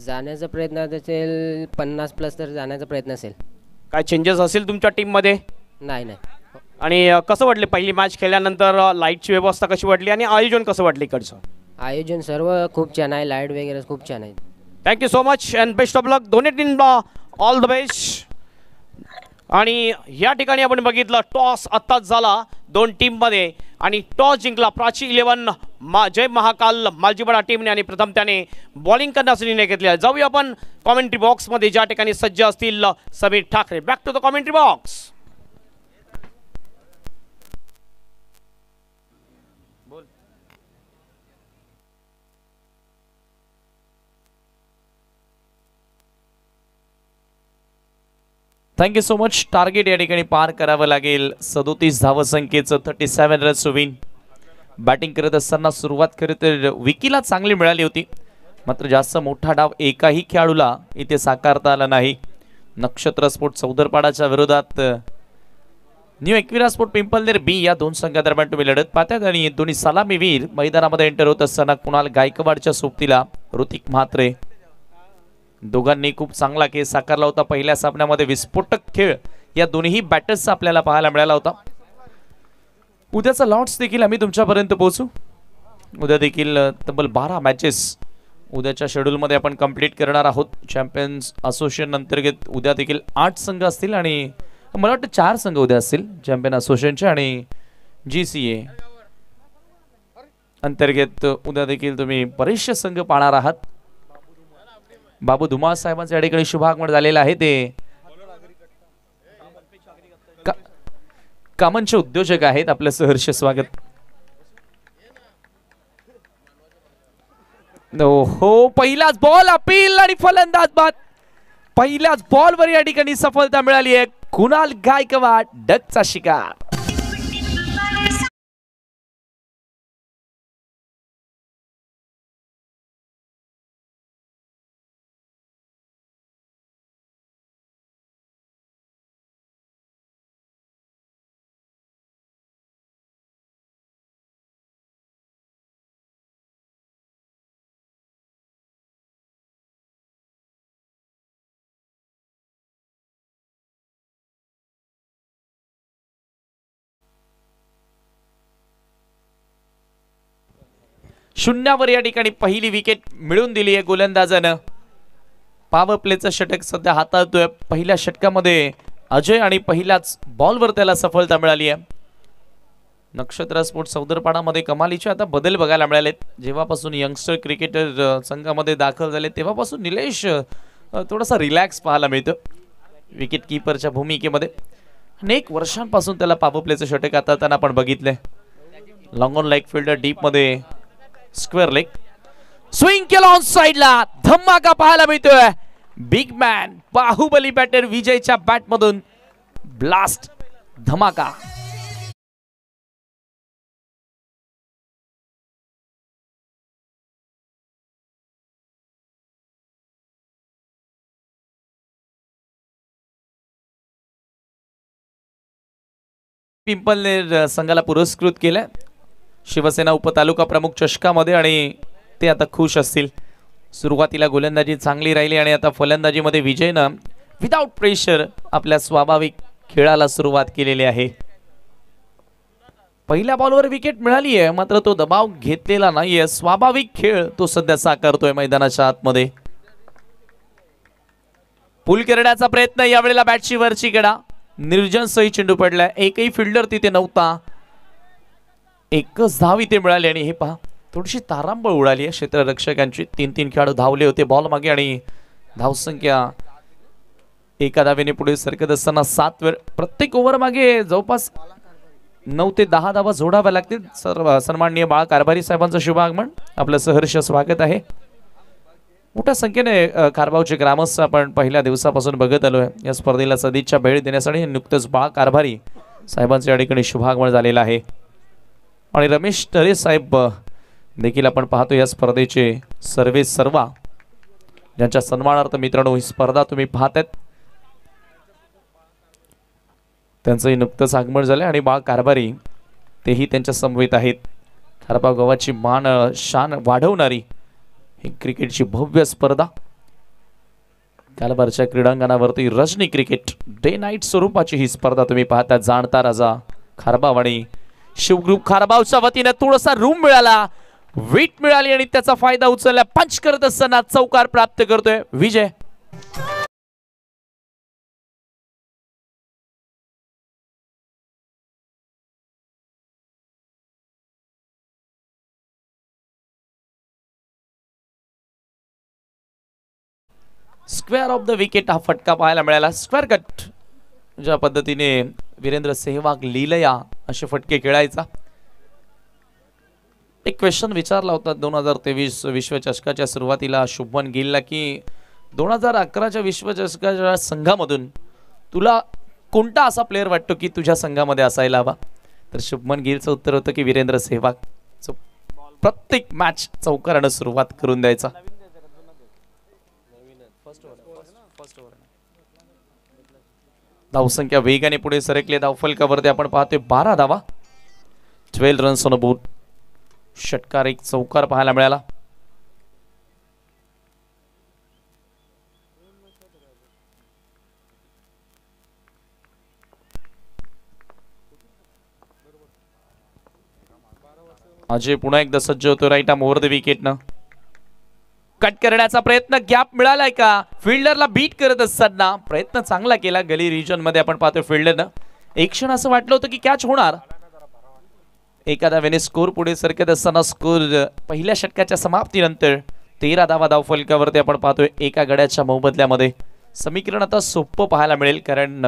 जाण्याचा प्रयत्न असेल 50+ तर जाण्याचा प्रयत्न असेल. काय चेंजेस असेल तुमच्या टीममध्ये? नाही. आणि कसं वाटले पहिली मॅच खेळल्यानंतर लाईटची व्यवस्था कशी वाटली आणि आयोजन कसं वाटलं इकडचं? आयोजन सर्व खूप छान आहे. लाईट वगैरे खूप छान आहे. Thank you so much and best of luck. दोन्ही टीमला ऑल द बेस्ट. आणि या ठिकाणी आपण बघितलं टॉस आत्ताच झाला 2 टीममध्ये आणि टॉस जिंकला प्राची 11 जय महाकाल मालजीवाडा टीमने आणि प्रथम त्याने बॉलिंग करण्याचा निर्णय घेतला. जाऊया आपण कॉमेंट्री बॉक्समध्ये ज्या ठिकाणी सज्ज असतील Sameer Thackeray. Back to the commentary box. Thank you so much. Target या ठिकाणी पार करावं लागेल 37 धावसंख्येचं 37 रन्स विन. बॅटिंग करत असताना सुरुवात खरं तर विकीला चांगली मिळाली होती मात्र जास्त मोठा डाव एकाही खेळाडूला इथे साकारता आला नाही. नक्षत्र स्पोर्ट चौदरपाडाच्या विरोधात न्यू एकविरा स्पोर्ट पिंपळनेर बी या 2 संघादरम्यान तुम्ही लढत पाहतात आणि दोन्ही सलामीवीर मैदानामध्ये एंटर होत असताना कुणाल गायकवाडच्या सोबतीला ऋतिक म्हात्रे. दोघांनी खूप चांगला खेळ साकारला होता पहिल्या सामन्यामध्ये. विस्फोटक खेळ या दोन्ही बॅटर्सचा आपल्याला पाहायला मिळाला होता. उद्याचा लॉट्स देखील आम्ही तुमच्यापर्यंत पोहोचू. उद्या देखील तब्बल 12 मॅचेस उद्याच्या शेड्यूलमध्ये आपण कंप्लीट करणार आहोत. चॅम्पियन्स असोसिएशन अंतर्गत उद्या देखील 8 संघ असतील आणि मला वाटतं 4 संघ उद्या असतील चॅम्पियन असोसिएशनचे आणि GCA अंतर्गत उद्या देखील तुम्ही बरेचसे संघ पाहणार आहात. बाबू धुमाळ साहेबांच्या या ठिकाणी शुभागमन झालेलं आहे. ते कामांचे उद्योजक आहेत. आपलं सहर्ष स्वागत. हो पहिलाच बॉल अपील आणि फलंदाज बाद. पहिल्याच बॉलवर या ठिकाणी सफलता मिळाली आहे. कुणाल गायकवाड डकचा शिकार. शून्यावर या ठिकाणी पहिली विकेट मिळवून दिली आहे गोलंदाजानं. पॉवर प्लेचं षटक सध्या हाताळतोय. पहिल्या षटकामध्ये अजय आणि पहिल्याच बॉलवर त्याला सफलता मिळाली आहे. नक्षत्र स्पोर्ट्स सौदरपाडामध्ये कमालीचे आता बदल बघायला मिळालेत. जेव्हापासून यंगस्टर क्रिकेटर संघामध्ये दाखल झाले तेव्हापासून निलेश थोडासा रिलॅक्स पाहायला मिळतं विकेट किपरच्या भूमिकेमध्ये. अनेक वर्षांपासून त्याला पॉवर प्लेचं षटक हाताळताना आपण बघितलंय. Long on leg fielder deep मध्ये स्क्वेअर लेग स्विंग केला ऑन साइडला. धमाका पाहायला मिळतोय. बिग मॅन बाहुबली बॅटर विजयच्या बॅट मधून ब्लास्ट धमाका. पिंपलनेर संघाला पुरस्कृत केलं शिवसेना उपतालुका प्रमुख चषकामध्ये आणि ते आता खुश असतील. सुरुवातीला गोलंदाजी चांगली राहिली आणि आता फलंदाजीमध्ये विजयनं विदाउट प्रेशर आपल्या स्वाभाविक खेळाला सुरुवात केलेली आहे. पहिल्या बॉलवर विकेट मिळाली आहे मात्र तो दबाव घेतलेला नाहीये. स्वाभाविक खेळ तो सध्या साकारतोय मैदानाच्या आतमध्ये. पुल करण्याचा प्रयत्न यावेळेला बॅटची वरची कडा. निर्जन सही चेंडू पडलाय. एकही फिल्डर तिथे नव्हता. एकच धाव इथे मिळाली आणि हे पहा थोडीशी तारांबळ उडाली आहे क्षेत्ररक्षकांची. 3-3 खेळाडू धावले होते बॉल मागे आणि धावसंख्या एका धावेने पुढे सरकत असताना 7 वेळ प्रत्येक ओव्हर मागे जवळपास 9 ते 10 धावा जोडाव्या लागतील. सन्माननीय बाळा कारभारी साहेबांचं शुभागमन. आपलं सहर्ष स्वागत आहे. मोठ्या संख्येने कारभावचे ग्रामस्थ आपण पहिल्या दिवसापासून बघत आलोय. या स्पर्धेला सदिच्छा भेट देण्यासाठी नुकतंच बाळा कारभारी साहेबांच्या या ठिकाणी शुभागमन झालेलं आहे. आणि रमेश तरे साहेब देखील आपण पाहतो या स्पर्धेचे सर्वे सर्वा ज्यांच्या सन्मानार्थ मित्रांनो ही स्पर्धा तुम्ही पाहतायत त्यांचंही नुकतंच आगमन झालं आणि बाळ कारभारी तेही त्यांच्या समवेत आहेत. खारपाव गावाची मान शान वाढवणारी ही क्रिकेटची भव्य स्पर्धा. कारभारच्या क्रीडांगणावरती रजनी क्रिकेट डे नाईट स्वरूपाची ही स्पर्धा तुम्ही पाहता. जाणता राजा खारबाव आणि शिवग्रुप खारबावच्या वतीने थोडासा रूम मिळाला, वीट मिळाली आणि त्याचा फायदा उचलला. पंच करत असताना चौकार प्राप्त करतोय विजय. स्क्वेअर ऑफ द विकेट हा फटका पाहायला मिळाला. स्क्वेअर कट ज्या पद्धतीने वीरेंद्र सेहवाग लीलया असे फटके खेळायचा. एक क्वेश्चन विचारला होता 2023 विश्वचषकाच्या सुरुवातीला शुभमन गिलला की 2011च्या विश्वचषकाच्या संघामधून तुला कोणता असा प्लेअर वाटतो की तुझ्या संघामध्ये असायला हवा. तर शुभमन गिलचं उत्तर होतं की वीरेंद्र सेहवाग. प्रत्येक मॅच चौकारानं सुरुवात करून द्यायचा. धावसंख्या वेगाने पुढे सरकले. धावफलकावरती आपण पाहतोय 12 धावा, 12 रन्स ऑन बोर्ड. षटकार एक चौकार पाहायला मिळाला. अजय पुन्हा एकदा सज्ज होतो राईट आर्म ओव्हर द विकेटनं. कट करण्याचा प्रयत्न, गॅप मिळालाय का? फिल्डरला बीट करत असताना प्रयत्न चांगला केला गली रिजन मध्ये आपण पाहतोय फिल्डरनं. एक क्षण असं वाटलं होतं की कॅच होणार. एखादा वेने स्कोर पुढे सरकत असताना स्कोर पहिल्या षटकाच्या समाप्तीनंतर 13 धावा धावफलकावरती आपण पाहतोय एका गड्याच्या मोबदल्यामध्ये. समीकरण आता सोपं पाहायला मिळेल, कारण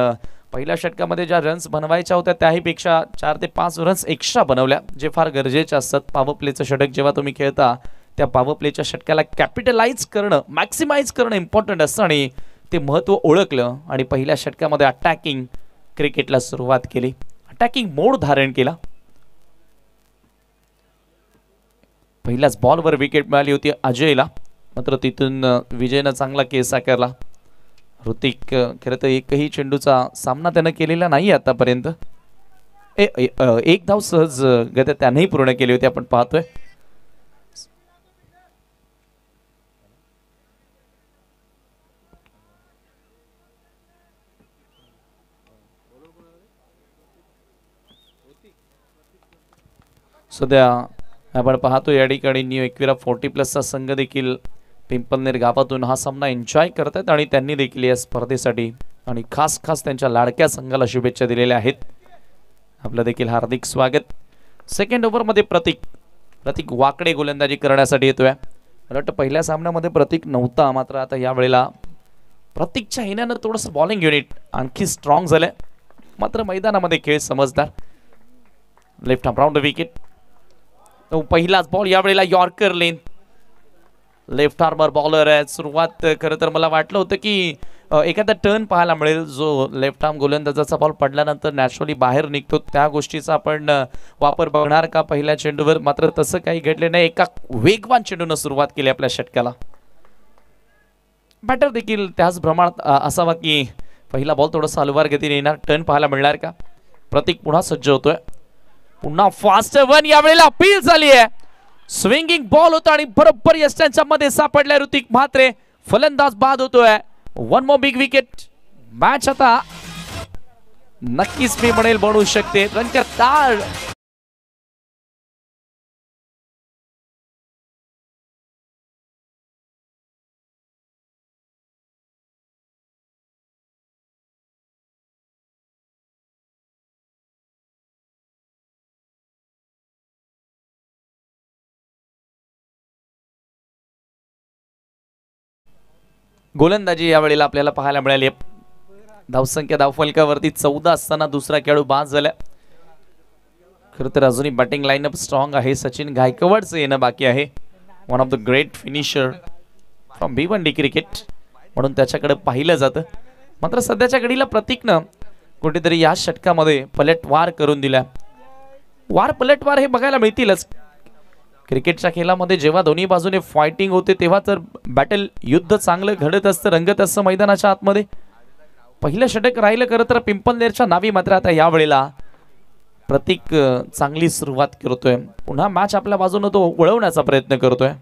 पहिल्या षटकामध्ये ज्या रन्स बनवायच्या होत्या त्याही पेक्षा 4 ते 5 रन्स एक्स्ट्रा बनवल्या, जे फार गरजेचे असतात. पॉवर प्लेचं षटक जेव्हा तुम्ही खेळता त्या पॉवर प्लेच्या षटकाला कॅपिटलाइज करणं, मॅक्सिमाइज करणं इम्पॉर्टंट असतं आणि ते महत्त्व ओळखलं आणि पहिल्या षटकामध्ये अटॅकिंग क्रिकेटला सुरुवात केली, अटॅकिंग मोड धारण केला. पहिल्याच बॉलवर विकेट मिळाली होती अजयला, मात्र तिथून विजयनं चांगला केस साकारला. ऋतिक खरं तर एकही चेंडूचा सामना त्यानं केलेला नाही आतापर्यंत. एक धाव सहज गत्या त्यानेही पूर्ण केली होती आपण पाहतोय. सध्या आपण पाहतो या ठिकाणी न्यू एकविरा 40+ संघ देखील पिंपलनेर गावातून हा सामना एन्जॉय करतात आणि त्यांनी देखील या स्पर्धेसाठी आणि खास त्यांच्या लाडक्या संघाला शुभेच्छा दिलेल्या आहेत. आपलं देखील हार्दिक स्वागत. सेकंड ओव्हरमध्ये प्रतीक वाकडे गोलंदाजी करण्यासाठी येतोय. मला वाटतं पहिल्या सामन्यामध्ये प्रतीक नव्हता, मात्र आता यावेळेला प्रतीकच्या येण्यानं थोडंसं बॉलिंग युनिट आणखी स्ट्रॉंग झालंय. मात्र मैदानामध्ये खेळ समजदार. Left arm round the wicket. पहिलाच बॉल यावेळेला यॉर्कर लेन. लेफ्ट आर्मर बॉलर आहे. सुरुवात खरं तर मला वाटलं होतं की एखादा टर्न पाहायला मिळेल जो लेफ्ट आर्म गोलंदाजाचा बॉल पडल्यानंतर नॅचरली बाहेर निघतो, त्या गोष्टीचा आपण वापर बघणार का पहिल्या चेंडूवर. मात्र तसं काही घडलं नाही. एका वेगवान चेंडूनं सुरुवात केली आपल्या षटकाला. बॅटर देखील त्याच प्रमाणात असावा की पहिला बॉल थोडासा हलवार गतीने येणार, टर्न पाहायला मिळणार का. प्रतीक पुन्हा सज्ज होतोय. पुन्हा फास्ट वन यावेळेला अपील झाली आहे. स्विंगिंग बॉल होता आणि बरोबर यष्टांच्या मध्ये सापडलाय ऋतिक म्हात्रे. फलंदाज बाद होतोय. One more big wicket. Match आता नक्कीच मी म्हणेल बनवू शकते. रंगतदार गोलंदाजी यावेळेला आपल्याला पाहायला मिळाली. धावसंख्या धावफलकावरती 14 असताना दुसरा खेळाडू बाद झाला. खरं तर अजूनही बॅटिंग लाईनअप स्ट्रॉंग आहे. सचिन गायकवाडचं येणं बाकी आहे. One of the great finisher from Bhiwandi cricket म्हणून त्याच्याकडे पाहिलं जातं. मात्र सध्याच्या घडीला प्रतीकनं कुठेतरी या षटकामध्ये पलटवार करून दिला. पलटवार हे बघायला मिळतीलच क्रिकेटच्या खेळामध्ये. जेव्हा दोन्ही बाजूने फायटिंग होते तेव्हा तर बॅटल युद्ध चांगलं घडत असतं, रंगत असतं मैदानाच्या आतमध्ये. पहिलं षटक राहिलं खरं तर पिंपलनेरच्या नावी. मात्र आता यावेळेला प्रतीक चांगली सुरुवात करतोय. पुन्हा मॅच आपल्या बाजूने तो वळवण्याचा प्रयत्न करतोय.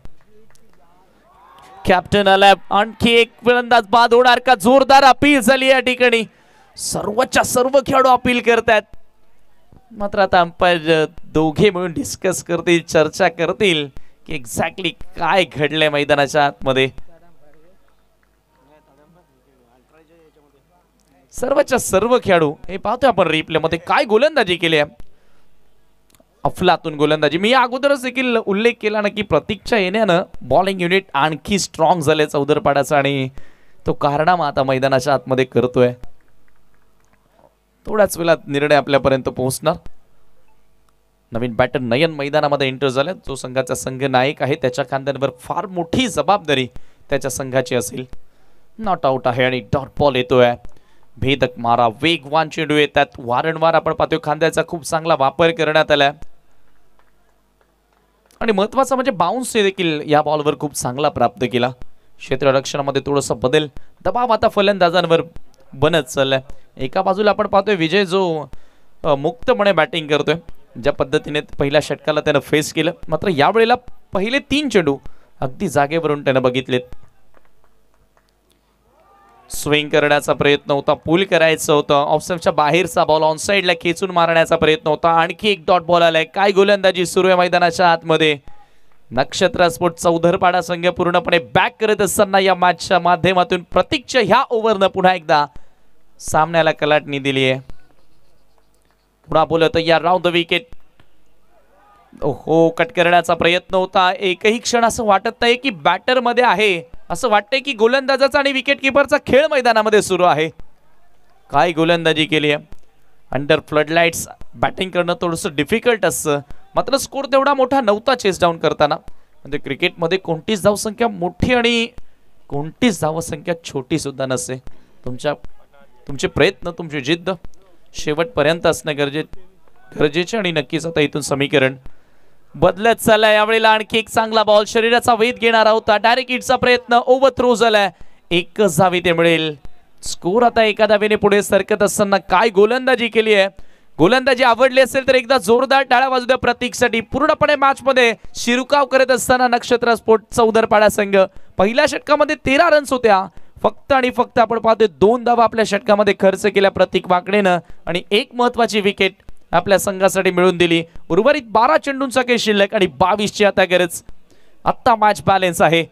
कॅप्टन आलाय. आणखी एक फलंदाज बाद होणार का? जोरदार अपील झाली या ठिकाणी. सर्वच्या सर्व खेळाडू अपील करतात. मात्र आता अंपायर दोघे मिळून डिस्कस करतील, चर्चा करतील की एक्झॅक्टली काय घडलंय मैदानाच्या आतमध्ये. सर्वच्या सर्व खेळाडू हे पाहतोय आपण रिप्ले मध्ये काय गोलंदाजी केली आहे. अफलातून गोलंदाजी. मी अगोदरच देखील उल्लेख केला ना की प्रतीकच्या येण्यानं बॉलिंग युनिट आणखी स्ट्रॉंग झाले चौदरपाड्याचा आणि तो कारनामा आता मैदानाच्या आतमध्ये करतोय. थोड्याच वेळात निर्णय आपल्यापर्यंत पोहोचणार. नवीन बॅटर नयन मैदानामध्ये एंटर झाले. जो संघाचा संघ नायक आहे त्याच्या खांद्यांवर फार मोठी जबाबदारी त्याच्या संघाची असेल. नॉट आउट आहे आणि डॉट बॉल येतोय. भेदक मारा, वेगवान चेंडू येतात. वारंवार आपण पाहतोय खांद्याचा खूप चांगला वापर करण्यात आलाय आणि महत्वाचं म्हणजे बाउन्स देखील या बॉलवर खूप चांगला प्राप्त केला. क्षेत्ररक्षणामध्ये थोडासा बदल, दबाव आता फलंदाजांवर बनत चाललाय. एका बाजूला आपण पाहतोय विजय जो मुक्तपणे बॅटिंग करतोय. ज्या पद्धतीने पहिल्या षटकाला त्यानं फेस केलं, मात्र यावेळेला पहिले 3 चेंडू अगदी जागेवरून त्यानं बघितलेत. स्विंग करण्याचा प्रयत्न होता, पुल करायचं होतं, ऑफस्टंपच्या बाहेरचा बॉल ऑन साईडला खेचून मारण्याचा प्रयत्न होता. आणखी एक डॉट बॉल आलाय. काय गोलंदाजी सुरू आहे मैदानाच्या आतमध्ये. नक्षत्र स्पोर्ट चौधरपाडा संघ पूर्णपणे बॅक करत असताना या मॅचच्या माध्यमातून प्रतीकच्या ह्या ओव्हरनं पुन्हा एकदा सामन्याला कलाटणी दिली आहे. पुन्हा बोलत या राऊंड द विकेट. हो, कट करण्याचा प्रयत्न होता. एकही क्षण असं वाटत नाही की बॅटर मध्ये आहे. असं वाटतंय की गोलंदाजाचा आणि विकेट किपरचा खेळ मैदानामध्ये सुरू आहे. काय गोलंदाजी केली आहे. अंडर फ्लडलाइट्स बॅटिंग करणं थोडंसं डिफिकल्ट असतं, मात्र स्कोर तेवढा मोठा नव्हता चेस डाऊन करताना. म्हणजे क्रिकेटमध्ये कोणतीच धावसंख्या मोठी आणि कोणतीच धावसंख्या छोटी सुद्धा नसते. तुमचे प्रयत्न, तुमची जिद्द शेवटपर्यंत असणं गरजेचे आणि नक्कीच आता इथून समीकरण बदलत चाललाय. यावेळेला आणखी एक चांगला बॉल शरीराचा वेध घेणारा होता. डायरेक्ट हिटचा प्रयत्न ओव्हर थ्रो झालाय. एकच धाव ते मिळेल. स्कोर आता एका धावेने पुढे सरकत असताना काय गोलंदाजी केली आहे. गोलंदाजी आवडली असेल तर एकदा जोरदार टाळ्या वाजू द्या प्रतीकसाठी. पूर्णपणे मॅच मध्ये शिरकाव करत असताना नक्षत्र स्पोर्ट चौधरपाडा संघ. पहिल्या षटकामध्ये 13 रन्स होत्या. फक्त आणि फक्त आपण पाहतोय 2 धावा आपल्या षटकामध्ये खर्च केल्या प्रतीक वाकडेनं आणि एक महत्वाची विकेट आपल्या संघासाठी मिळवून दिली. उर्वरित 12 चेंडूंचा खेळ शिल्लक आणि 22ची आता गरज. आता मॅच बॅलन्स आहे.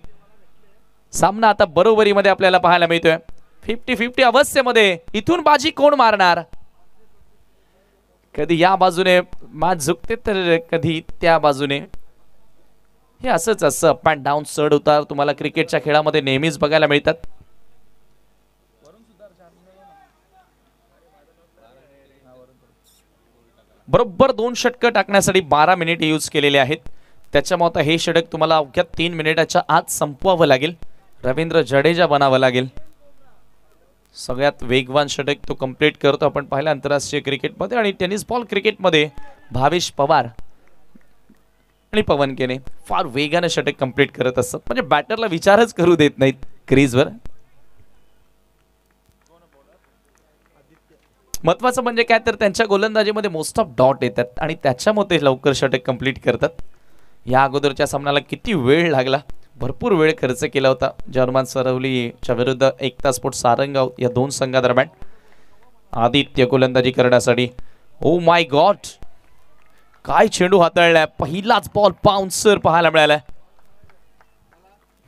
सामना आता बरोबरीमध्ये आपल्याला पाहायला मिळतोय. 50-50 अवस्थेमध्ये इथून बाजी कोण मारणार. कधी या बाजूने मॅच झुकते तर कधी त्या बाजूने. हे असंच असं अप अँड डाऊन, चढ उतार तुम्हाला क्रिकेटच्या खेळामध्ये नेहमीच बघायला मिळतात. बरोबर 2 षटकं टाकण्यासाठी 12 मिनिट यूज केलेले आहेत. त्याच्यामुळे आता हे षटक तुम्हाला अवघ्या 3 मिनिटाच्या आत संपवावं लागेल. रवींद्र जडेजा बनावं लागेल. सगळ्यात वेगवान षटक तो कंप्लीट करतो आपण पाहिलं आंतरराष्ट्रीय क्रिकेटमध्ये. आणि टेनिस बॉल क्रिकेटमध्ये भावेश पवार आणि पवन केने फार वेगाने षटक कंप्लीट करत असतात. म्हणजे बॅटरला विचारच करू देत नाहीत क्रीजवर. महत्वाचं म्हणजे काय तर त्यांच्या गोलंदाजीमध्ये मोस्ट ऑफ डॉट येतात आणि त्याच्यामुळे लवकर षटक कंप्लीट करतात. या अगोदरच्या सामन्याला किती वेळ लागला, भरपूर वेळ खर्च केला होता जर्मन सरवलीच्या विरुद्ध एकता स्पोर्ट सारंगाव या 2 संघादरम्यान. आदित्य गोलंदाजी करण्यासाठी. ओ माय गॉड, काय चेंडू हाताळलाय. पहिलाच बॉल बाउन्सर पाहायला मिळालाय.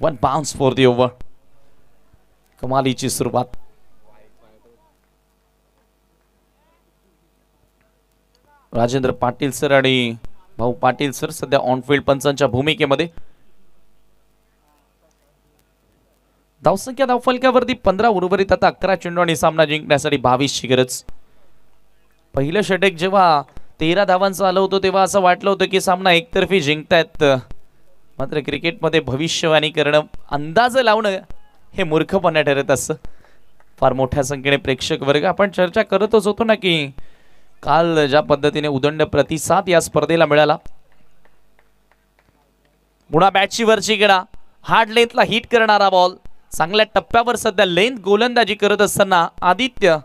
1 बाउन्स फॉर द ओव्हर. कमालीची सुरुवात. राजेंद्र पाटील सर आणि भाऊ पाटील सर सध्या ऑनफिल्ड पंचांच्या भूमिकेमध्ये. धावसंख्या धावफलकावरती 15 उर्वरित आता 11 चेंडू आणि सामना जिंकण्यासाठी 22ची गरज. पहिलं षटक जेव्हा 13 धावांचं आलं होतं तेव्हा असं वाटलं होतं की सामना एकतर्फी जिंकतायत. मात्र क्रिकेटमध्ये भविष्यवाणी करणं, अंदाज लावणं हे मूर्खपणा ठरत असतं. फार मोठ्या संख्येने प्रेक्षक वर्ग. आपण चर्चा करतच होतो ना की काल ज्या पद्धतीने उदंड प्रतिसाद या स्पर्धेला मिळाला. पुन्हा बॅटची वरची कडा, हार्ड लेंथला हिट करणारा बॉल. चांगल्या टप्प्यावर सध्या लेंथ गोलंदाजी करत असताना आदित्य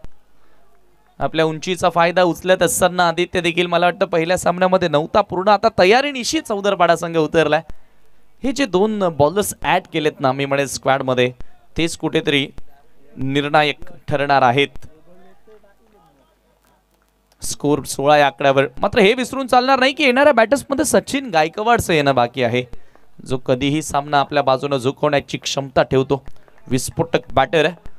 आपल्या उंचीचा फायदा उचलत असताना आदित्य देखील मला वाटतं पहिल्या सामन्यामध्ये नव्हता पूर्ण. आता तयारीनिशी चौधरपाडा संघ उतरलाय. हे जे 2 बॉलर्स ऍड केलेत ना मी म्हणेन स्क्वॅड मध्ये, तेच कुठेतरी निर्णायक ठरणार आहेत. स्कोर 16 या आकड्यावर. मात्र हे विसरून चालणार नाही की येणाऱ्या बॅटर्समध्ये सचिन गायकवाडचं येणं बाकी आहे, जो कधीही सामना आपल्या बाजूने झुकवण्याची क्षमता ठेवतो. विस्फोटक बॅटर आहे.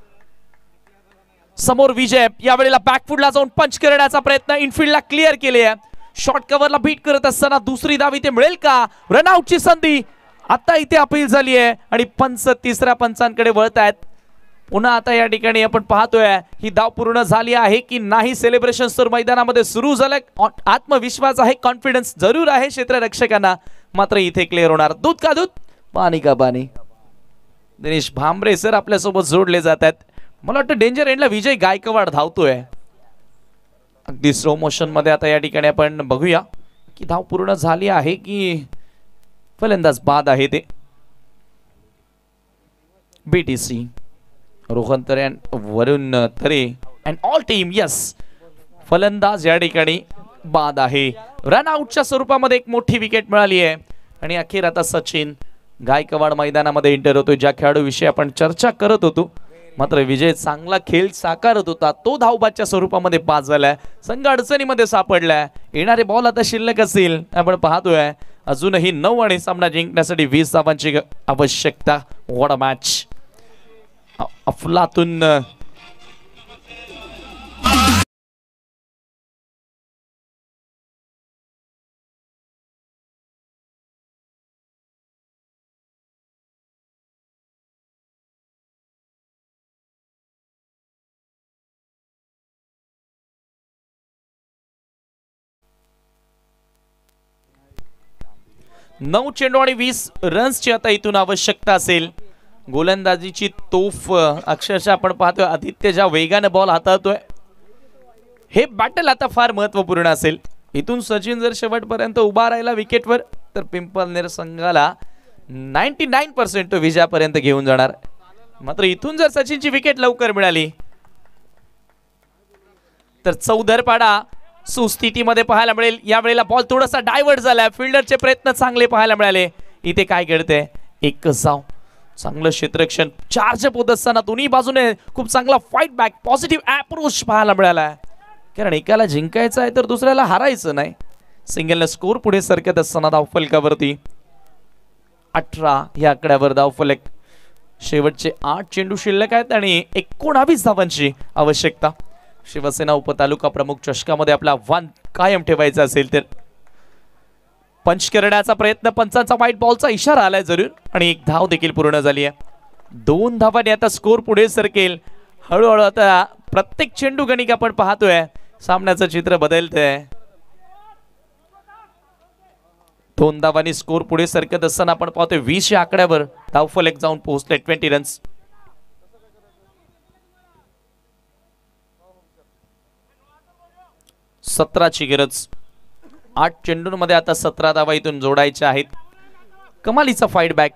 समोर विजय. यावेळेला बॅकफुटला जाऊन पंच करण्याचा प्रयत्न, इनफिल्डला क्लिअर केले आहे. शॉर्ट कव्हरला बीट करत असताना दुसरी धाव इथे मिळेल का. रनआउटची संधी. आता इथे अपील झाली आहे आणि पंच तिसऱ्या पंचांकडे वळत आहेत. पुन्हा आता या ठिकाणी आपण पाहतोय ही धाव पूर्ण झाली आहे की नाही. सेलिब्रेशन तर मैदानामध्ये सुरू झालं. आत्मविश्वास आहे, कॉन्फिडन्स जरूर आहे क्षेत्ररक्षकांना. मात्र इथे क्लिअर होणार. दूध का दूध, पाणी का पाणी. दिनेश भांबरे सर आपल्यासोबत जोडले जात आहेत. मला वाटतं डेंजर एंडला विजय गायकवाड धावतोय अगदी स्लो मोशन मध्ये. आता या ठिकाणी आपण बघूया की धाव पूर्ण झाली आहे की फलंदाज बाद आहे ते. बीटीसी रोहन तरे आणि वरुण तरे अँड ऑल टीम. यस, फलंदाज या ठिकाणी बाद आहे. रनआउटच्या स्वरूपामध्ये एक मोठी विकेट मिळाली आहे आणि अखेर आता सचिन गायकवाड मैदानामध्ये एंटर होतोय. ज्या खेळाडूविषयी आपण चर्चा करत होतो मात्र विजय चांगला खेळ साकारत होता, तो धावबादच्या स्वरूपामध्ये पास झालाय. संघ अडचणीमध्ये सापडलाय. येणारे बॉल आता शिल्लक असतील. आपण पाहतोय अजूनही 9 आणि सामना जिंकण्यासाठी 20 धावांची आवश्यकता. What a match. अफलातून नऊ चेंडू आणि 20 रन्सची आता इथून आवश्यकता असेल. गोलंदाजीची तोफ अक्षरशः आपण पाहतोय आदित्य ज्या वेगाने बॉल हाताळतोय. हे बॅटल आता फार महत्वपूर्ण असेल. इथून सचिन जर शेवटपर्यंत उभा राहिला विकेटवर तर पिंपळनेर संघाला 99% तो विजयापर्यंत घेऊन जाणार. मात्र इथून जर सचिनची विकेट लवकर मिळाली तर चौधरपाडा सुस्थितीमध्ये पाहायला मिळेल. यावेळेला बॉल थोडासा डायव्हर्ट झालाय. फिल्डरचे प्रयत्न चांगले पाहायला मिळाले. इथे काय घडतंय, एकच धाव, चांगलं क्षेत्ररक्षण, चार्ज होत असताना दोन्ही बाजूने खूप चांगला फाईट बॅक, पॉझिटिव्ह अप्रोच पाहायला मिळाला. कारण एकाला जिंकायचं आहे तर दुसऱ्याला हारायचं नाही. सिंगलने स्कोर पुढे सरकत असताना धावफलकावरती 18 या आकड्यावर धावफलक. शेवटचे 8 चेंडू शिल्लक आहेत आणि 19 धावांची आवश्यकता. शिवसेना उपतालुका प्रमुख चषकामध्ये आपला आव्हान कायम ठेवायचं असेल तर पंच करण्याचा प्रयत्न. पंचांचा व्हाईट बॉलचा इशारा आलाय जरूर आणि 1 धाव देखील पूर्ण झाली आहे. 2 धावांनी आता स्कोर पुढे सरकेल. हळूहळू आता प्रत्येक चेंडू गणिक आपण पाहतोय सामन्याचं चित्र बदलतंय. 2 धावांनी स्कोर पुढे सरकत असताना आपण पाहतोय 20 या आकड्यावर धावफलक जाऊन पोहोचले. 20 रन्स. 17ची गरज. 8 चेंडूंमध्ये आता 17 धावा इथून जोडायच्या आहेत. कमालीचा फाईट बॅक.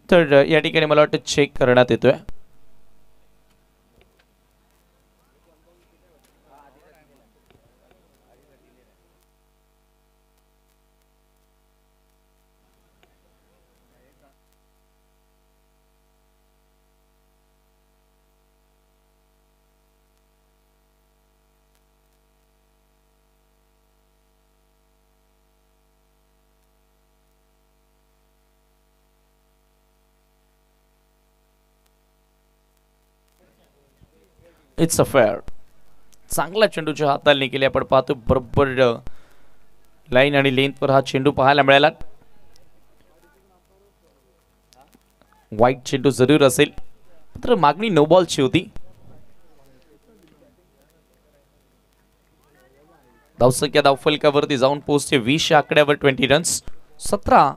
तर या ठिकाणी मला वाटतं चेक करण्यात येतोय. It's a fair. चांगला चेंडूच्या हाताळणी केली. आपण पाहतो बरोबर लाईन आणि लेंथवर हा चेंडू पाहायला मिळाला. वाईट चेंडू जरूर असेल तर मागणी नो बॉलची होती. धावसंख्या धावफलकावरती जाऊन पोहोचते 20 या आकड्यावर. 20 रन्स. 17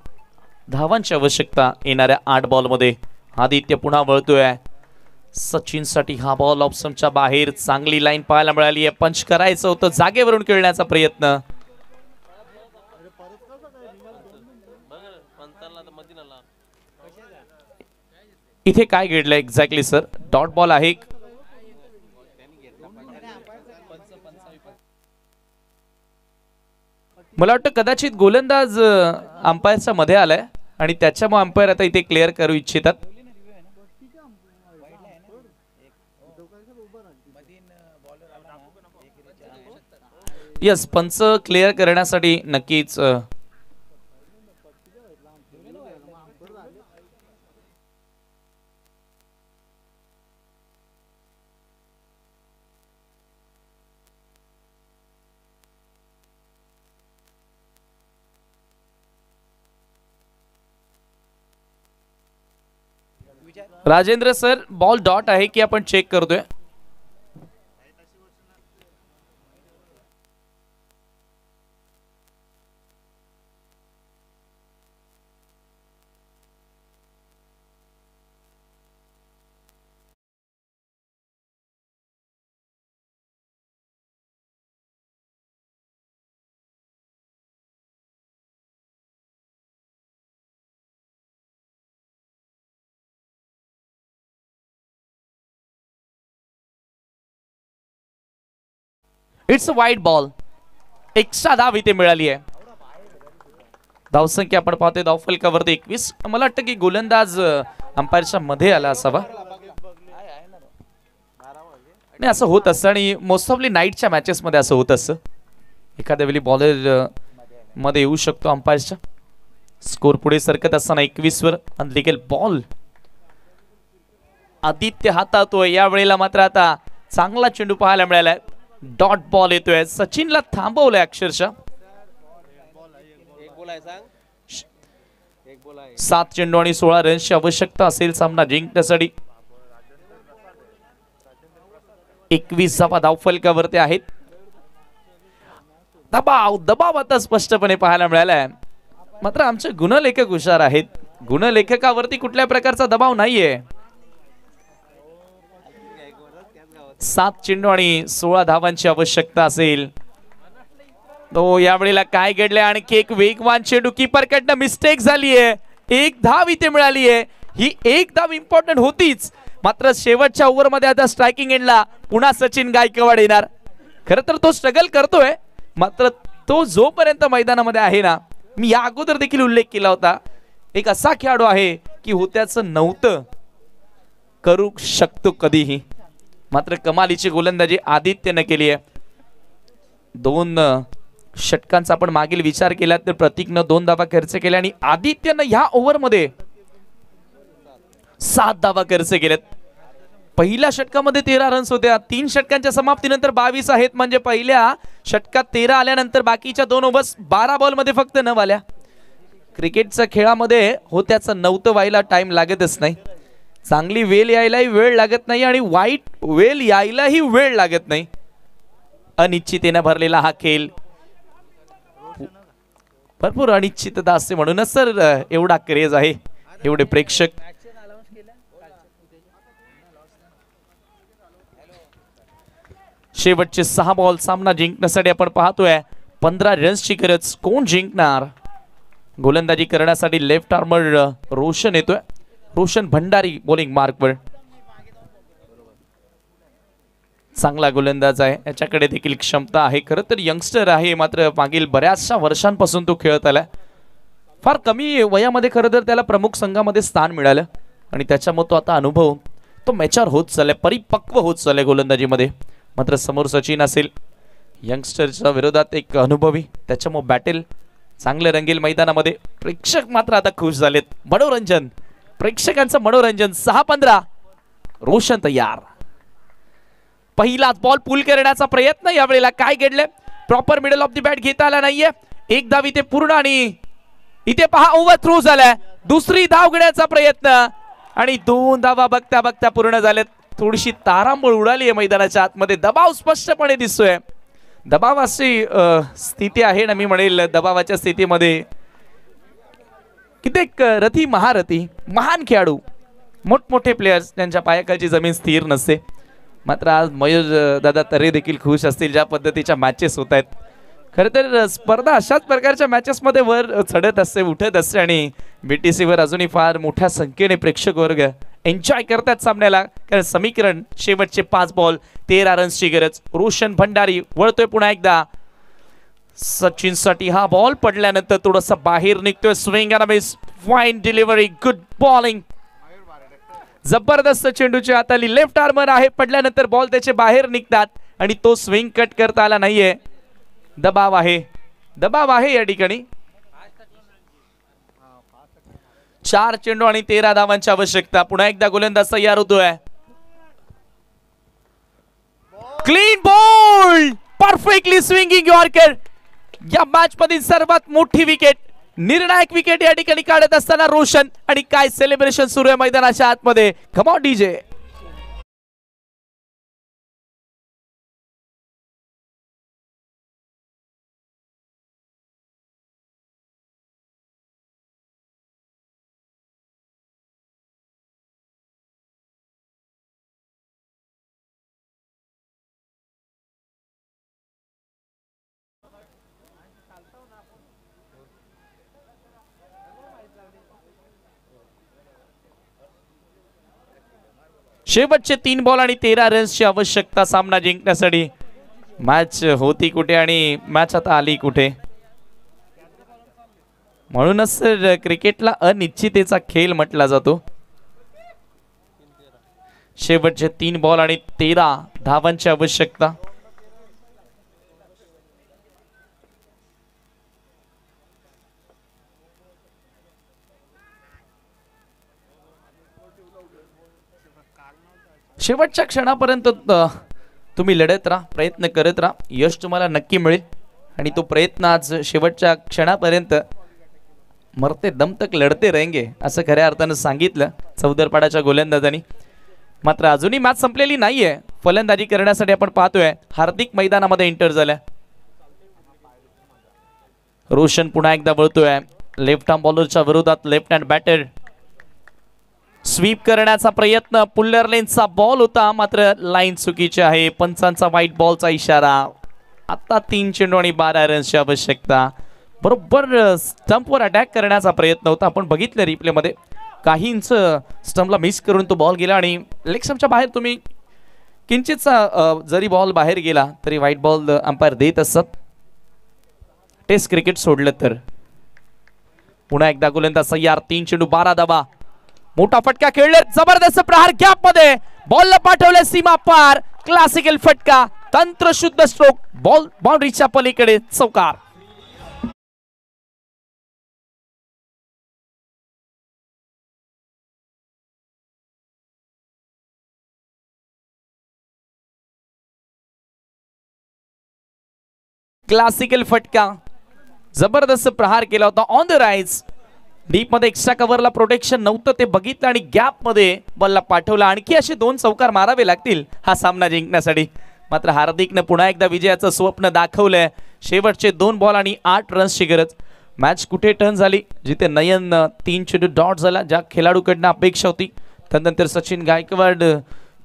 धावांची आवश्यकता येणाऱ्या 8 बॉलमध्ये. आदित्य पुन्हा वळतोय. सचिन साठी हा बॉल ऑप्शनच्या बाहेर. चांगली लाईन पाहायला मिळाली आहे. पंच करायचं होतं, जागेवरून खेळण्याचा प्रयत्न. इथे काय घडलंय एक्झॅक्टली सर? डॉट बॉल आहे. मला वाटतं कदाचित गोलंदाज अंपायरच्या मध्ये आलाय आणि त्याच्यामुळे अंपायर आता इथे क्लिअर करू इच्छितात. यस, पंच क्लिअर करण्यासाठी नक्कीच राजेंद्र सर, बॉल डॉट आहे की आपण चेक करतोय? It's a wide ball. Extra धाव इथे मिळाली आहे. धावसंख्या आपण पाहतोय धावफलकावरती 21. मला वाटतं की गोलंदाज अंपायरच्या मध्ये आला असावा. नाही असं होत असतं आणि मोस्ट ऑफली नाईटच्या मॅचेस मध्ये असं होत असतं. एखाद्या वेळी बॉलर मध्ये येऊ शकतो अंपायरच्या. स्कोर पुढे सरकत असताना 21 वर अनलिगल बॉल आदित्य हातातोय. या वेळेला मात्र आता चांगला चेंडू पाहायला मिळालाय. डॉट बॉल येतोय. सचिनला थांबवलंय अक्षरशः. 7 चेंडू आणि 16 रन्सची आवश्यकता असेल सामना जिंकण्यासाठी. 21 धावा धावफलकावरती आहेत. दबाव आता स्पष्टपणे पाहायला मिळालाय. मात्र आमचे गुणलेखक हुशार आहेत. गुणलेखकावरती कुठल्या प्रकारचा दबाव नाहीये. 7 चेंडू आणि 16 धावांची आवश्यकता असेल. तो यावेळेला काय घडले. आणखी एक वेगवान चेंडू. कीपरकडनं मिस्टेक झालीये. 1 धाव इथे मिळाली आहे. ही 1 धाव इम्पॉर्टंट होतीच. मात्र शेवटच्या ओव्हर मध्ये आता स्ट्रायकिंग एंडला पुन्हा सचिन गायकवाड येणार. खरं तर तो स्ट्रगल करतोय. मात्र तो जोपर्यंत मैदानामध्ये आहे ना, मी या अगोदर देखील उल्लेख केला होता, एक असा खेळाडू आहे की होत्याचं नव्हतं करू शकतो कधीही. मात्र कमालीची गोलंदाजी आदित्यनं केली आहे. 2 षटकांचा आपण मागील विचार केला तर प्रतीकनं 2 धावा खर्च केल्या आणि आदित्यनं ह्या ओव्हर मध्ये 7 धावा खर्च केल्यात. पहिल्या षटकामध्ये 13 रन्स होत्या. 3 षटकांच्या समाप्तीनंतर 22 आहेत. म्हणजे पहिल्या षटकात 13 आल्यानंतर बाकीच्या 2 ओव्हर्स 12 बॉल मध्ये फक्त 9 आल्या. क्रिकेटच्या खेळामध्ये होत्याचं नव्हतं व्हायला टाइम लागतच नाही. चांगली वेळ यायलाही वेळ लागत नाही आणि वाईट वेळ यायलाही वेळ लागत नाही. अनिश्चितेने भरलेला हा खेळ. भरपूर अनिश्चितता असते म्हणूनच सर एवढा क्रेज आहे, एवढे प्रेक्षक. शेवटचे 6 बॉल सामना जिंकण्यासाठी आपण पाहतोय. 15 रन्सची गरज. कोण जिंकणार? गोलंदाजी करण्यासाठी लेफ्ट आर्मर रोशन येतोय. रोशन भंडारी बॉलिंग मार्कवर. चांगला गोलंदाज आहे. याच्याकडे देखील क्षमता आहे. खरं तर यंगस्टर आहे. मात्र मागील बऱ्याचशा वर्षांपासून तो खेळत आलाय. फार कमी वयामध्ये खरं तर त्याला प्रमुख संघामध्ये स्थान मिळालं आणि त्याच्यामुळे तो आता अनुभव तो मॅच्युअर होत चाललाय, परिपक्व होत चाललाय गोलंदाजीमध्ये. मात्र समोर सचिन असेल, यंगस्टरच्या विरोधात एक अनुभवी, त्याच्यामुळे बॅटल चांगले रंगील मैदानामध्ये. प्रेक्षक मात्र आता खुश झालेत. मनोरंजन, प्रेक्षकांचं मनोरंजन. 6-15. रोशन तयार. पहिलाच बॉल पुल करण्याचा प्रयत्न. यावेळेला काय घडले, proper middle of the bat घेता आला नाहीये. 1 धाव इथे पूर्ण आणि इथे पहा ओव्हर थ्रो झालाय. दुसरी धाव घेण्याचा प्रयत्न आणि 2 धावा बघता बघता पूर्ण झालेत. थोडीशी तारांबळ उडाली आहे मैदानाच्या आतमध्ये. दबाव स्पष्टपणे दिसतोय. दबावाची स्थिती आहे ना, मी म्हणेल दबावाच्या स्थितीमध्ये कित्येक रथी महारथी महान खेळाडू मोठमोठे प्लेयर्स त्यांच्या पायाखालची जमीन स्थिर नसते. मात्र आज मयूर दादा तरे देखील खुश असतील ज्या पद्धतीच्या मॅचेस होत आहेत. खरं तर स्पर्धा अशाच प्रकारच्या मॅचेस मध्ये वर चढत असते, उठत असते आणि BTC वर अजूनही फार मोठ्या संख्येने प्रेक्षक वर्ग एन्जॉय करतात सामन्याला. कारण समीकरण शेवटचे 5 बॉल 13 रन्सची गरज. रोशन भंडारी वळतोय पुन्हा एकदा. सचिन साठी हा बॉल पडल्यानंतर थोडासा बाहेर निघतोय. Swing and miss. Fine delivery. Good bowling. जबरदस्त चेंडूची हाताली. लेफ्ट आर्मर आहे. पडल्यानंतर बॉल त्याचे बाहेर निघतात आणि तो स्विंग कट करता आला नाहीये. दबाव आहे, दबाव आहे या ठिकाणी. 4 चेंडू आणि 13 धावांची आवश्यकता. पुन्हा एकदा गोलंदाज तयार होतोय. Clean ball. Perfectly swinging yorker. या मॅच मध्ये सर्वात मोठी विकेट, निर्णायक विकेट या ठिकाणी काढत असताना रोशन. आणि काय सेलिब्रेशन सुरू आहे मैदानाच्या आतमध्ये. Come on DJ. शेवटचे 3 बॉल आणि 13 रन्सची आवश्यकता सामना जिंकण्यासाठी. मॅच होती कुठे आणि मॅच आता आली कुठे. म्हणूनच तर क्रिकेटला अनिश्चिततेचा खेळ म्हटला जातो. शेवटचे 3 बॉल आणि 13 धावांची आवश्यकता. शेवटच्या क्षणापर्यंत तुम्ही लढत राहा, प्रयत्न करत राहा, यश तुम्हाला नक्की मिळेल. आणि तो प्रयत्न आज शेवटच्या क्षणापर्यंत मरते दम तक लढते रहेंगे असं खऱ्या अर्थानं सांगितलं चौदरपाड्याच्या गोलंदाजांनी. मात्र अजूनही मॅच संपलेली नाहीये. फलंदाजी करण्यासाठी आपण पाहतोय हार्दिक मैदानामध्ये एंटर झालाय. रोशन पुन्हा एकदा वळतोय लेफ्ट आर्म बॉलरच्या विरोधात. लेफ्ट हँड बॅटर स्वीप करण्याचा प्रयत्न. पुल्लर लेनचा बॉल होता मात्र लाईन चुकीची आहे. पंचांचा व्हाईट बॉलचा इशारा. आता 3 चेंडू आणि 12 रन्सची आवश्यकता. बरोबर स्टंपवर अटॅक करण्याचा प्रयत्न होता. आपण बघितलं रिप्ले मध्ये काही इंच स्टंपला मिस करून तो बॉल गेला आणि लेग स्टंपच्या बाहेर तुम्ही किंचितचा जरी बॉल बाहेर गेला तरी व्हाईट बॉल अंपायर देत असत टेस्ट क्रिकेट सोडलं तर. पुन्हा एकदा गोलंदाज सय्यार. 3 चेंडू 12 धावा. मोठा फटका खेळले. जबरदस्त प्रहार गॅप मध्ये बॉलला पाठवले सीमा पार. क्लासिकल फटका. तंत्रशुद्ध स्ट्रोक. बॉल बाउंड्रीच्या पलीकडे चौकार. क्लासिकल फटका. जबरदस्त प्रहार केला होता ऑन द राईज. डीप मध्ये एक्स्ट्रा कव्हरला प्रोटेक्शन नव्हतं ते बघितलं आणि गॅप मध्ये बॉलला पाठवला. आणखी असे 2 चौकार मारावे लागतील हा सामना जिंकण्यासाठी. मात्र हार्दिकनं पुन्हा एकदा विजयाचं स्वप्न दाखवलंय. शेवटचे 2 बॉल आणि 8 रन्सची गरज. मॅच कुठे टर्न झाली जिथे नयन 3 चेंडू डॉट झाला ज्या खेळाडूकडनं अपेक्षा होती. त्यानंतर सचिन गायकवाड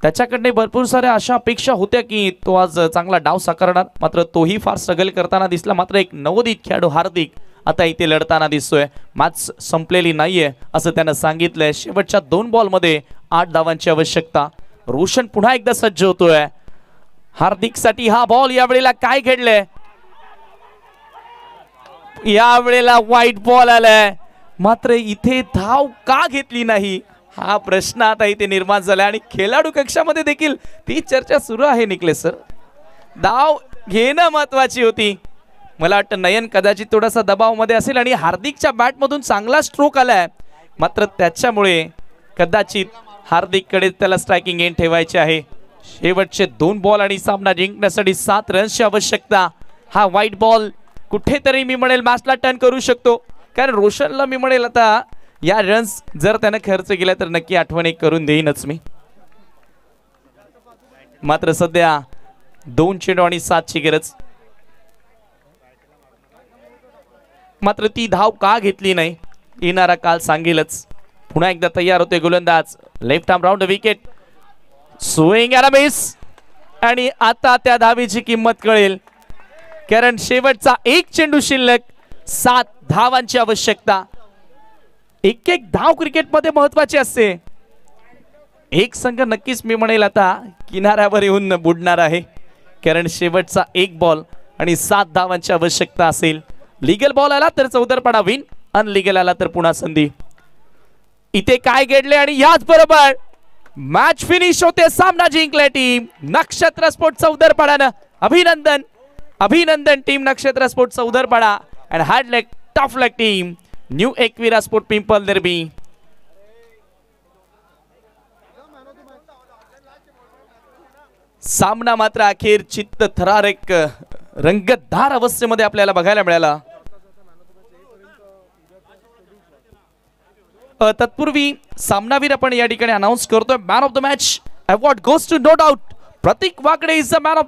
त्याच्याकडे भरपूर साऱ्या अशा अपेक्षा होत्या की तो आज चांगला डाव साकारणार. मात्र तोही फार स्ट्रगल करताना दिसला. मात्र एक नवोदित खेळाडू हार्दिक आता इथे लढताना दिसतोय. मॅच संपलेली नाहीये असं त्यानं सांगितलंय. शेवटच्या 2 बॉल मध्ये 8 धावांची आवश्यकता. रोशन पुन्हा एकदा सज्ज होतोय. हार्दिक साठी हा बॉल. यावेळेला काय घडलंय. यावेळेला व्हाईट बॉल आलाय मात्र इथे धाव का घेतली नाही हा प्रश्न आता इथे निर्माण झाला. आणि खेळाडू कक्षामध्ये देखील ती चर्चा सुरू आहे. निकलेश सर धाव घेणं महत्वाची होती. मला वाटतं नयन कदाचित थोडासा दबावामध्ये असेल आणि हार्दिकच्या बॅटमधून चांगला स्ट्रोक आलाय मात्र त्याच्यामुळे कदाचित हार्दिककडे त्याला स्ट्रायकिंग एंड ठेवायचे आहे. शेवटचे 2 बॉल आणि सामना जिंकण्यासाठी 7 रन्सची आवश्यकता. हा व्हाईट बॉल कुठेतरी मी म्हणेल मॅचला टर्न करू शकतो. कारण रोशनला मी म्हणेल आता या रन्स जर त्याने खर्च केला तर नक्की आठवण एक करून देईनच मी. मात्र सध्या 2 चेंडू आणि 7 ची गरज. मात्र ती धाव का घेतली नाही येणारा काल सांगेलच. पुन्हा एकदा तयार होते गोलंदाज. Left arm round wicket. Swing and miss. आणि आता त्या धावेची किंमत कळेल कारण शेवटचा 1 चेंडू शिल्लक. 7 धावांची आवश्यकता. एक धाव क्रिकेटमध्ये महत्वाची असते. एक संघ नक्कीच मी म्हणेल आता किनाऱ्यावर येऊन बुडणार आहे कारण शेवटचा 1 बॉल आणि 7 धावांची आवश्यकता असेल. लीगल बॉल आला तर चौदरपाडा विन. अनलीगल आला तर पुन्हा संधी. इथे काय घडले आणि याच बरोबर मॅच फिनिश होते. सामना जिंकलाय टीम नक्षत्र स्पोर्ट चौदरपाडानं. अभिनंदन अभिनंदन team Nakshatra sport Chaudarpada and hard luck tough luck team new Ekvira sport Pimpal Darbi. सामना मात्र अखेर चित्त थरारक रंगतदार अवस्थेमध्ये आपल्याला बघायला मिळाला. तत्पूर्वी सामनावीर आपण या ठिकाणी अनाउन्स करतोय. Man of the match award goes to no doubt Pratik Wakade is the man of